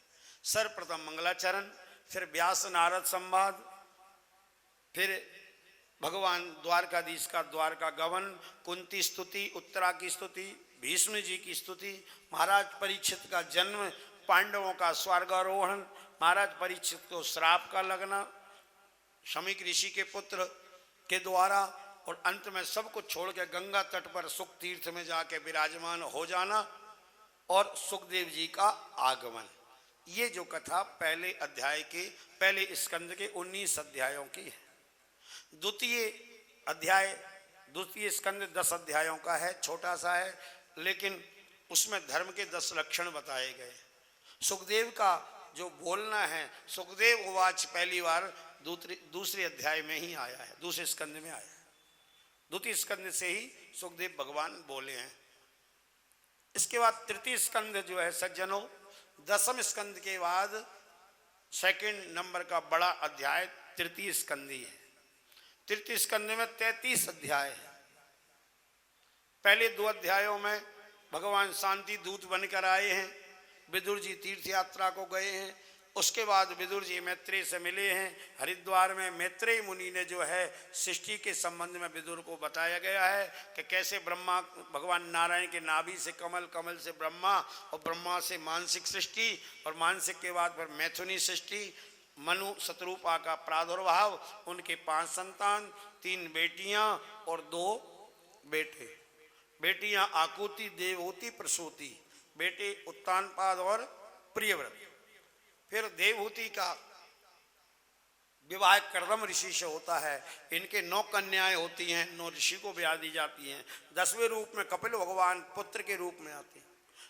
सर्वप्रथम मंगलाचरण, फिर व्यास नारद संवाद, फिर भगवान द्वारकाधीश का द्वारका गमन, कुंती स्तुति, उत्तरा की स्तुति, भीष्म जी की स्तुति, महाराज परीक्षित का जन्म, पांडवों का स्वर्गारोहण, महाराज परीक्षित को श्राप का लगना शमीक ऋषि के पुत्र के द्वारा, और अंत में सब कुछ छोड़ के गंगा तट पर सुख तीर्थ में जाके विराजमान हो जाना, और सुखदेव जी का आगमन। ये जो कथा पहले अध्याय के, पहले स्कंद के 19 अध्यायों की है। द्वितीय स्कंद 10 अध्यायों का है, छोटा सा है, लेकिन उसमें धर्म के 10 लक्षण बताए गए। सुखदेव का जो बोलना है, सुखदेव उवाच पहली बार दूसरे अध्याय में ही आया है, दूसरे स्कंद में आया है। द्वितीय स्कंद से ही सुखदेव भगवान बोले हैं। इसके बाद तृतीय स्कंद जो है सज्जनों, 10वें स्कंद के बाद सेकंड नंबर का बड़ा अध्याय तृतीय स्कंदी है। तृतीय स्कंद में 33 अध्याय है। पहले 2 अध्यायों में भगवान शांति दूत बनकर आए हैं, विदुर जी तीर्थ यात्रा को गए हैं, उसके बाद विदुर जी मैत्रेय से मिले हैं। हरिद्वार में मैत्रेय मुनि ने जो है सृष्टि के संबंध में विदुर को बताया गया है कि कैसे ब्रह्मा, भगवान नारायण के नाभि से कमल, कमल से ब्रह्मा, और ब्रह्मा से मानसिक सृष्टि, और मानसिक के बाद फिर मैथुनी सृष्टि, मनु शत्रुपा का प्रादुर्भाव, उनके 5 संतान, 3 बेटियां और 2 बेटे। बेटियां आकुति, देवहूति, प्रसूति, बेटे उत्तानपाद और प्रियव्रत। फिर देवहूति का विवाह कर्दम ऋषि से होता है। इनके 9 कन्याएं होती हैं, 9 ऋषि को ब्याह दी जाती हैं। 10वें रूप में कपिल भगवान पुत्र के रूप में आते हैं,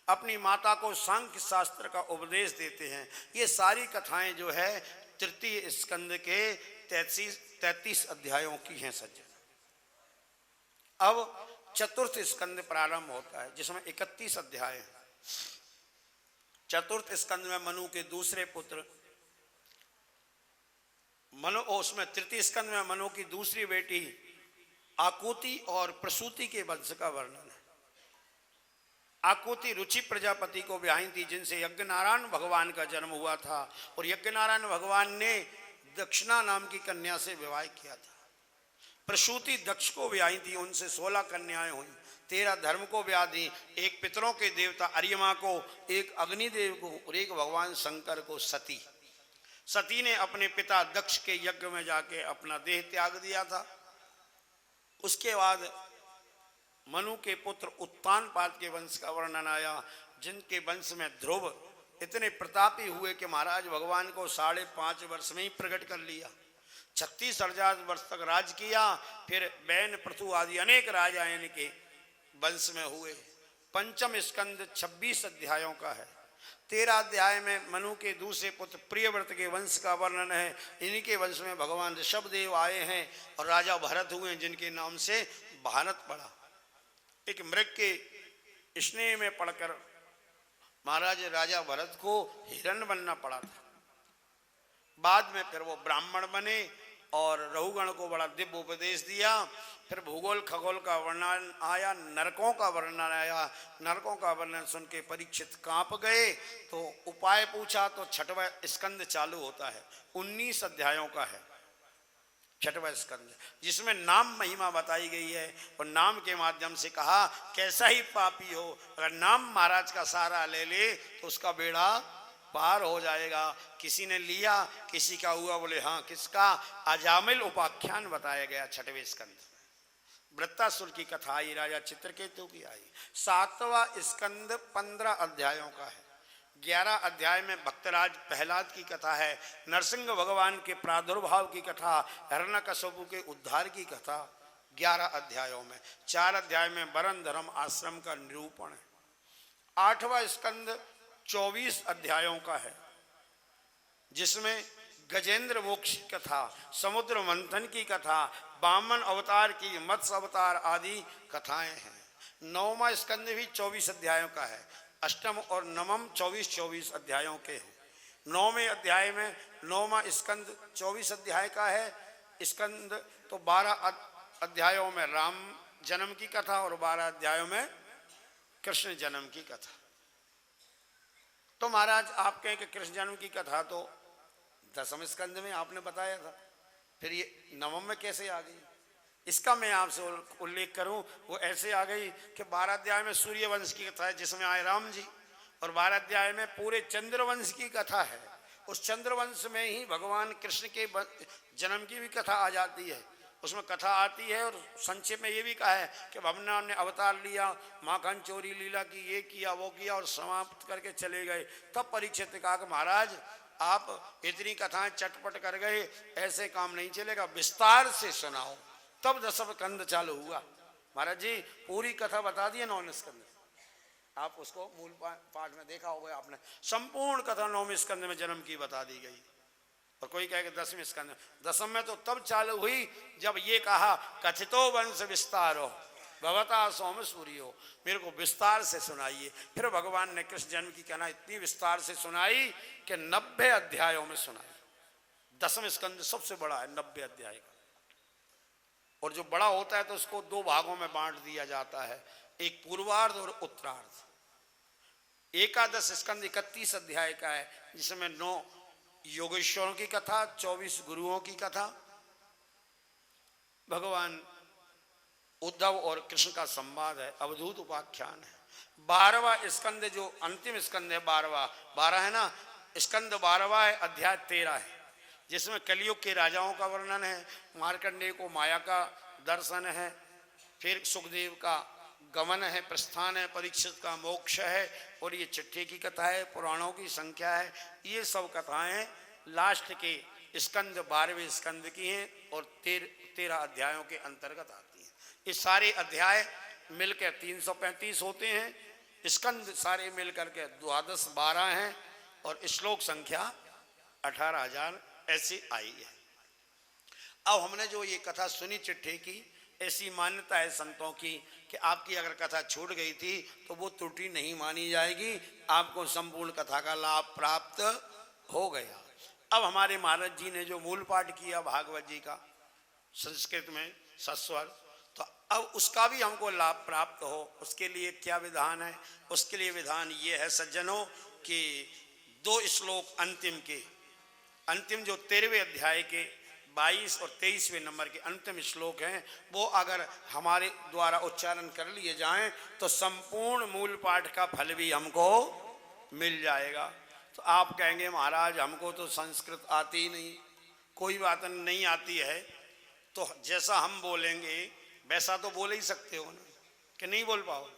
अपनी माता को सांख्य शास्त्र का उपदेश देते हैं। ये सारी कथाएं जो है तृतीय स्कंद के 33 अध्यायों की हैं सज्जन। अब चतुर्थ स्कंद प्रारंभ होता है जिसमें 31 अध्याय हैं। चतुर्थ स्कंद में मनु के दूसरे पुत्र मनु, उसमें तृतीय स्कंद में मनु की दूसरी बेटी आकुति और प्रसूति के वंश का वर्णन है। आकुति रुचि प्रजापति को ब्याही थी, जिनसे यज्ञनारायण भगवान का जन्म हुआ था, और यज्ञनारायण भगवान ने दक्षिणा नाम की कन्या से विवाह किया था। प्रसूति दक्ष को ब्याही थी, उनसे 16 कन्याएं हुई। 13 धर्म को ब्याह दी, एक पितरों के देवता अर्यमा को, एक अग्निदेव को और एक भगवान शंकर को। सती ने अपने पिता दक्ष के यज्ञ में जाके अपना देह त्याग दिया था। उसके बाद मनु के पुत्र उत्तानपाद के वंश का वर्णन आया, जिनके वंश में ध्रुव इतने प्रतापी हुए कि महाराज भगवान को 5.5 वर्ष में ही प्रकट कर लिया। 36,000 वर्ष तक राज किया। फिर बैन पृथु आदि अनेक राजा इनके वंश में हुए। पंचम स्कंद 26 अध्यायों का है। 13 अध्याय में मनु के दूसरे पुत्र प्रियव्रत के वंश का वर्णन है। इन्हीं के वंश में भगवान ऋषभदेव आए हैं और राजा भरत हुए, जिनके नाम से भारत पड़ा। एक मृग के स्नेह में पड़कर महाराज राजा भरत को हिरण बनना पड़ा था। बाद में फिर वो ब्राह्मण बने और रहुगण को बड़ा दिव्य उपदेश दिया। फिर भूगोल खगोल का वर्णन आया, नरकों का वर्णन आया। नरकों का वर्णन सुन के परीक्षित कांप गए, तो उपाय पूछा तो 6वां स्कंद चालू होता है। 19 अध्यायों का है 6वां स्कंद, जिसमें नाम महिमा बताई गई है और नाम के माध्यम से कहा कैसा ही पापी हो, अगर नाम महाराज का सहारा ले ले तो उसका बेड़ा पार हो जाएगा। किसी ने लिया, किसी का हुआ, बोले हाँ किसका? अजामिल उपाख्यान बताया गया 6वें स्कंद। वृत्तासुर की कथा आई, राजा चित्रकेतु की आई। 7वां स्कंद 15 अध्यायों का है। 11 अध्याय में भक्तराज प्रहलाद की कथा है। नरसिंह भगवान के प्रादुर्भाव की कथा, हिरण्यकशिपु के उद्धार की कथा 11 अध्यायों में। 4 अध्याय में वरण धर्म आश्रम का निरूपण है। 8वां स्कंद 24 अध्यायों का है, जिसमें गजेंद्र मोक्ष की कथा, समुद्र मंथन की कथा, वामन अवतार की, मत्स्य अवतार आदि कथाएं हैं। 9वां स्कंद भी 24 अध्यायों का है। अष्टम और नवम 24 अध्यायों के हैं। 9वें अध्याय में 9वां स्कंद 24 अध्याय का है। स्कंद तो 12 अध्यायों में राम जन्म की कथा और 12 अध्यायों में कृष्ण जन्म की कथा। तो महाराज आप कहें कि कृष्ण जन्म की कथा तो 10वें स्कंद में आपने बताया था, फिर ये 9वें में कैसे आ गई? इसका मैं आपसे उल्लेख करूं, वो ऐसे आ गई कि 12 अध्याय में सूर्यवंश की कथा है, जिसमें आए राम जी, और 12 अध्याय में पूरे चंद्रवंश की कथा है। उस चंद्रवंश में ही भगवान कृष्ण के जन्म की भी कथा आ जाती है। उसमें कथा आती है और संक्षेप में ये भी कहा है कि भगवान ने अवतार लिया, माखन चोरी लीला की, ये किया वो किया, और समाप्त करके चले गए। तब परीक्षित ने कहा कि महाराज आप इतनी कथाएं चटपट कर गए, ऐसे काम नहीं चलेगा, विस्तार से सुनाओ। तब 10वां स्कंद चालू हुआ। महाराज जी पूरी कथा बता दी है 9वें स्कंद, आप उसको मूल पाठ में देखा होगा आपने। संपूर्ण कथा 9वें स्कंद में जन्म की बता दी गई। और कोई कहे कि 10वें स्कंद, 10वें में तो तब चालू हुई जब ये कहा कथितो वंश विस्तारो भवता सोम सूर्यो, मेरे को विस्तार से सुनाइए। फिर भगवान ने कृष्ण जन्म की कहना इतनी विस्तार से सुनाई कि 90 अध्यायों में सुनाई। 10वां स्कंद सबसे बड़ा है, 90 अध्याय का। और जो बड़ा होता है तो उसको 2 भागों में बांट दिया जाता है, एक पूर्वार्ध और उत्तरार्ध। एकादश स्कंद 31 अध्याय का है, जिसमें 9 योगेश्वरों की कथा, 24 गुरुओं की कथा, भगवान उद्धव और कृष्ण का संवाद है, अवधूत उपाख्यान है। 12वां स्कंद जो अंतिम स्कंद है, 12 है ना, स्कंद 12वां है, अध्याय 13 है, जिसमें कलयुग के राजाओं का वर्णन है। मार्कंडेय को माया का दर्शन है, फिर सुखदेव का गमन है, प्रस्थान है, परीक्षित का मोक्ष है, और ये चिट्ठी की कथा है, पुराणों की संख्या है। ये सब कथाएं लास्ट के स्कंद 12वें स्कंद की हैं और 13 अध्यायों के अंतर्गत आती हैं। ये सारे अध्याय मिलकर 335 होते हैं, स्कंद सारे मिलकर के 12 हैं और श्लोक संख्या 18,000 ऐसी आई है। अब हमने जो ये कथा सुनी चिट्ठी की, ऐसी मान्यता है संतों की कि आपकी अगर कथा छूट गई थी तो वो त्रुटि नहीं मानी जाएगी, आपको संपूर्ण कथा का लाभ प्राप्त हो गया। अब हमारे महाराज जी ने जो मूल पाठ किया भागवत जी का संस्कृत में सस्वर, तो अब उसका भी हमको लाभ प्राप्त हो, उसके लिए क्या विधान है? उसके लिए विधान ये है सज्जनों कि 2 श्लोक अंतिम जो 13वें अध्याय के 22 और 23वें नंबर के अंतिम श्लोक हैं, वो अगर हमारे द्वारा उच्चारण कर लिए जाएं तो संपूर्ण मूल पाठ का फल भी हमको मिल जाएगा। तो आप कहेंगे महाराज हमको तो संस्कृत आती ही नहीं। कोई बात नहीं आती है तो जैसा हम बोलेंगे वैसा तो बोल ही सकते हो ना, कि नहीं बोल पाओ?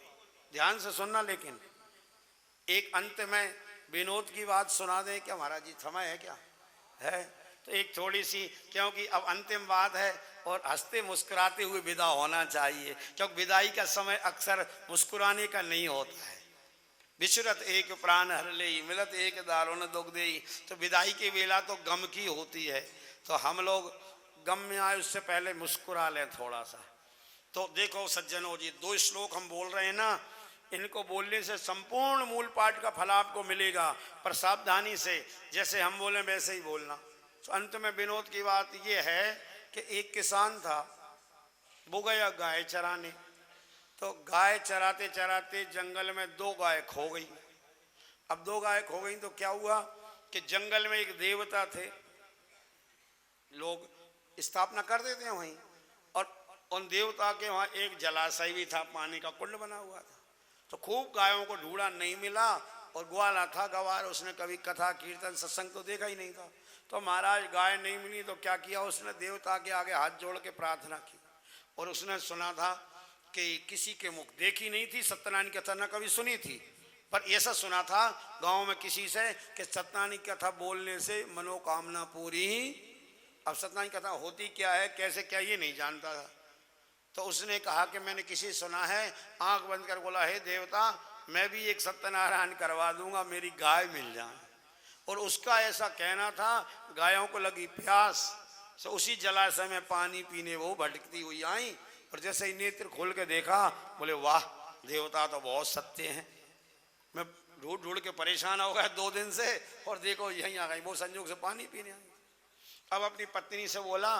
ध्यान से सुनना। लेकिन एक अंत में विनोद की बात सुना दें क्या महाराज जी? समय है क्या? है तो एक थोड़ी सी, क्योंकि अब अंतिम बात है और हंसते मुस्कुराते हुए विदा होना चाहिए, क्योंकि विदाई का समय अक्सर मुस्कुराने का नहीं होता है। विचरत एक प्राण हर ले मिलत एक दारुण दुख देई, तो विदाई की वेला तो गम की होती है। तो हम लोग गम में आए उससे पहले मुस्कुरा लें थोड़ा सा। तो देखो सज्जनों जी, 2 श्लोक हम बोल रहे हैं ना, इनको बोलने से संपूर्ण मूल पाठ का फल आपको मिलेगा, पर सावधानी से, जैसे हम बोले वैसे ही बोलना। तो अंत में विनोद की बात यह है कि एक किसान था, वो गया गाय चराने। तो गाय चराते चराते जंगल में 2 गाय खो गई। अब 2 गाय खो गई तो क्या हुआ कि जंगल में एक देवता थे, लोग स्थापना कर देते हैं वहीं, और उन देवता के वहाँ एक जलाशय भी था, पानी का कुंड बना हुआ था। तो खूब गायों को ढूंढा, नहीं मिला, और ग्वाला था गवार, उसने कभी कथा कीर्तन सत्संग तो देखा ही नहीं था। तो महाराज गाय नहीं मिली तो क्या किया उसने? देवता के आगे हाथ जोड़ के प्रार्थना की, और उसने सुना था कि किसी के मुख देखी नहीं थी, सत्यनारायण की कथा न कभी सुनी थी, पर ऐसा सुना था गांव में किसी से कि सत्यनारायण की कथा बोलने से मनोकामना पूरी। अब सत्यनारायण की कथा होती क्या है, कैसे क्या, ये नहीं जानता था। तो उसने कहा कि मैंने किसी सुना है, आंख बंद कर बोला, हे देवता मैं भी एक सत्यनारायण करवा दूंगा, मेरी गाय मिल जाए। और उसका ऐसा कहना था, गायों को लगी प्यास, तो उसी जलाशय में पानी पीने वो भटकती हुई आई, और जैसे ही नेत्र खोल के देखा, बोले वाह देवता तो बहुत सत्य हैं, मैं ढूंढ ढूंढ के परेशान हो गया 2 दिन से, और देखो यहीं आ गई, वो संयोग से पानी पीने आई। अब अपनी पत्नी से बोला,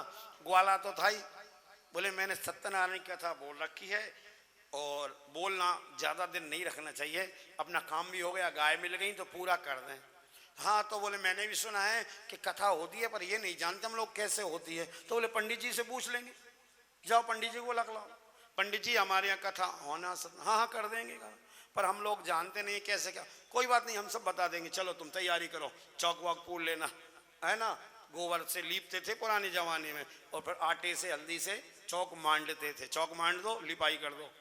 ग्वाला तो था ही, बोले मैंने सत्यनारायण की कथा बोल रखी है, और बोलना ज़्यादा दिन नहीं रखना चाहिए, अपना काम भी हो गया, गाय मिल गई तो पूरा कर दें। हाँ तो बोले मैंने भी सुना है कि कथा होती है, पर ये नहीं जानते हम लोग कैसे होती है। तो बोले पंडित जी से पूछ लेंगे, जाओ पंडित जी को लखलाओ, पंडित जी हमारे यहाँ कथा होना हाँ हाँ कर देंगे, पर हम लोग जानते नहीं कैसे क्या। कोई बात नहीं, हम सब बता देंगे, चलो तुम तैयारी करो, चौक वॉक पूल लेना है ना, गोबर से लीपते थे पुराने जमाने में, और फिर आटे से हल्दी से चौक मांडते थे, चौक मांड दो, लिपाई कर दो।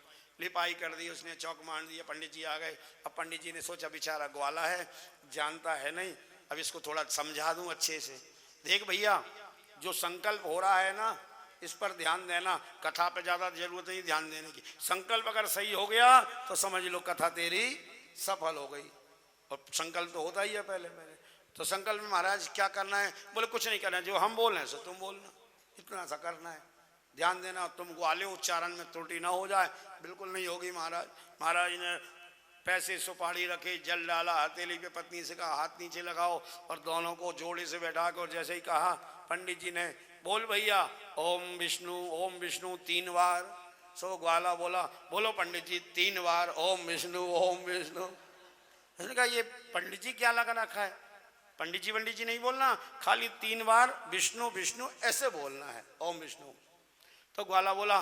लिपाई कर दी उसने, चौक मांड दिया, पंडित जी आ गए। अब पंडित जी ने सोचा बेचारा ग्वाला है, जानता है नहीं, अब इसको थोड़ा समझा दूं अच्छे से। देख भैया, जो संकल्प हो रहा है ना, इस पर ध्यान देना, कथा पे ज़्यादा जरूरत नहीं ध्यान देने की। संकल्प अगर सही हो गया तो समझ लो कथा तेरी सफल हो गई, और संकल्प तो होता ही है पहले पहले। तो संकल्प में महाराज क्या करना है? बोले कुछ नहीं करना है, जो हम बोल रहे हैं सो तुम बोलना, इतना सा करना है, ध्यान देना, तुम ग्वाले उच्चारण में त्रुटि ना हो जाए। बिल्कुल नहीं होगी महाराज। महाराज ने पैसे सुपारी रखे, जल डाला, हथेली पे पत्नी से कहा हाथ नीचे लगाओ, और दोनों को जोड़े से बैठा कर जैसे ही कहा, पंडित जी ने बोल भैया ओम विष्णु 3 बार। सो ग्वाला बोला, बोलो पंडित जी 3 बार ओम विष्णु ओम विष्णु। उसने कहा ये पंडित जी क्या लगा रखा है, पंडित जी नहीं बोलना, खाली 3 बार विष्णु विष्णु ऐसे बोलना है, ओम विष्णु। तो ग्वाला बोला,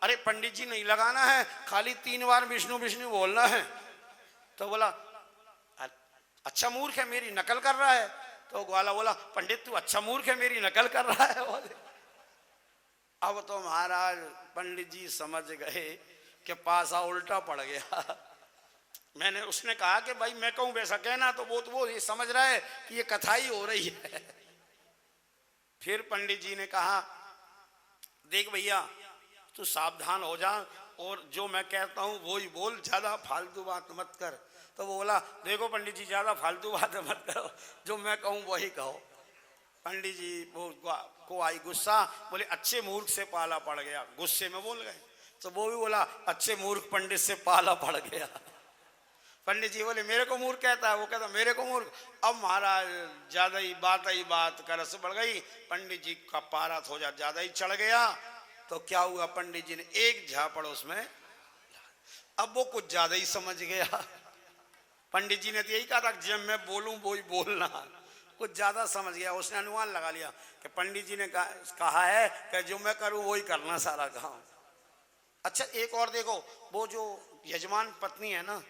अरे पंडित जी नहीं लगाना है, खाली 3 बार विष्णु विष्णु बोलना है। तो बोला अच्छा मूर्ख है, मेरी नकल कर रहा है। तो ग्वाला बोला, पंडित तू अच्छा मूर्ख है, मेरी नकल कर रहा है। अब तो महाराज पंडित जी समझ गए कि पासा उल्टा पड़ गया। मैंने उसने कहा कि भाई मैं कहूँ वैसा कहना, तो वो ये समझ रहा है कि ये कथा ही हो रही है। फिर पंडित जी ने कहा देख भैया तू सावधान हो जा और जो मैं कहता हूँ वो ही बोल, ज़्यादा फालतू बात मत कर। तो वो बोला देखो पंडित जी ज़्यादा फालतू बात मत करो, जो मैं कहूँ वही कहो। पंडित जी वो को आई गुस्सा, बोले अच्छे मूर्ख से पाला पड़ गया, गुस्से में बोल गए। तो वो भी बोला अच्छे मूर्ख पंडित से पाला पड़ गया। पंडित जी बोले मेरे को मूर्ख कहता है, वो कहता मेरे को मूर्ख। अब महाराज ज़्यादा ही बात कर से बढ़ गई, पंडित जी का पारा थोड़ा ज़्यादा ही चढ़ गया। तो क्या हुआ, पंडित जी ने एक झापड़ उसमें, अब वो कुछ ज़्यादा ही समझ गया। पंडित जी ने तो यही कहा था जब मैं बोलूं वो ही बोलना, कुछ ज़्यादा समझ गया। उसने अनुमान लगा लिया कि पंडित जी ने कहा है कि जो मैं करूं वही करना सारा काम। अच्छा एक और देखो, वो जो यजमान पत्नी है ना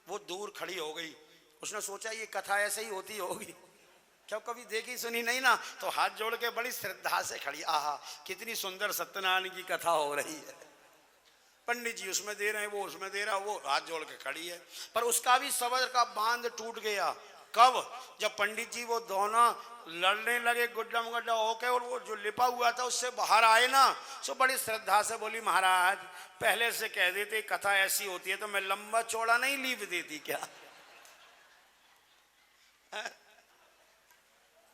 वो दूर खड़ी हो गई। उसने सोचा ये कथा ऐसे ही होती होगी, क्या कभी देखी सुनी नहीं ना, तो हाथ जोड़ के बड़ी श्रद्धा से खड़ी, आहा कितनी सुंदर सत्यनारायण की कथा हो रही है। पंडित जी उसमें दे रहे हैं, वो उसमें दे रहा, वो हाथ जोड़ के खड़ी है। पर उसका भी सब्र का बांध टूट गया। कब, जब पंडित जी वो दोनों लड़ने लगे गुड्डम गुड्डा होके, और वो जो लिपा हुआ था उससे बाहर आए ना, सो बड़ी श्रद्धा से बोली महाराज पहले से कह देते कथा ऐसी होती है तो मैं लंबा चौड़ा नहीं लीप देती क्या।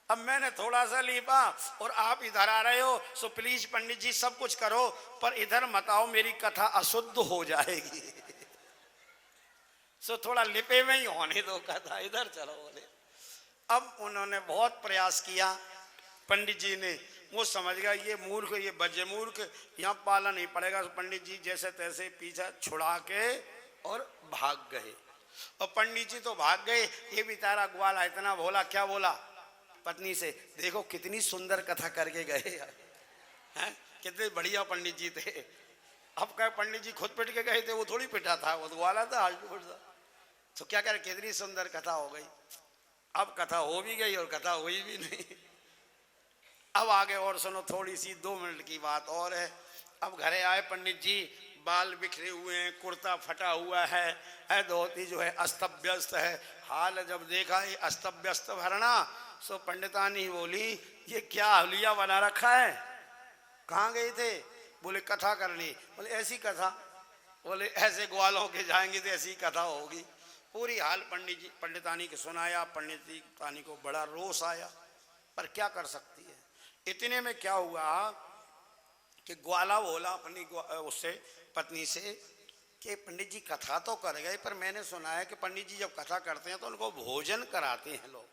अब मैंने थोड़ा सा लीपा और आप इधर आ रहे हो, सो प्लीज पंडित जी सब कुछ करो पर इधर मत आओ, मेरी कथा अशुद्ध हो जाएगी। सो थोड़ा लिपे में ही होने दो कथा, इधर चलो बोले। अब उन्होंने बहुत प्रयास किया, पंडित जी ने, वो समझ गया ये मूर्ख, ये बजे मूर्ख, यहाँ पाला नहीं पड़ेगा। तो पंडित जी जैसे तैसे पीछा छुड़ा के और भाग गए। और पंडित जी तो भाग गए, ये बेचारा ग्वाला इतना भोला, क्या बोला पत्नी से, देखो कितनी सुंदर कथा करके गए हैं, कितने बढ़िया पंडित जी थे। अब क्या पंडित जी खुद पिट के गए थे, वो थोड़ी पिटा था, वो तो ग्वाला था, तो क्या करे, कितनी सुंदर कथा हो गई। अब कथा हो भी गई और कथा हुई भी नहीं। अब आगे और सुनो, थोड़ी सी 2 मिनट की बात और है। अब घरे आए पंडित जी, बाल बिखरे हुए हैं, कुर्ता फटा हुआ है, धोती जो है अस्त व्यस्त है। हाल जब देखा ये अस्त व्यस्त भरना, सो पंडितानी बोली ये क्या हलिया बना रखा है, कहाँ गए थे। बोले कथा करनी। बोले ऐसी कथा, बोले ऐसे ग्वालों के जाएंगे तो ऐसी कथा होगी। पूरी हाल पंडित जी पंडितानी को सुनाया। पंडितानी को बड़ा रोष आया, पर क्या कर सकती है। इतने में क्या हुआ कि ग्वाला बोला अपनी उससे पत्नी से कि पंडित जी कथा तो कर गए, पर मैंने सुना है कि पंडित जी जब कथा करते हैं तो उनको भोजन कराते हैं लोग।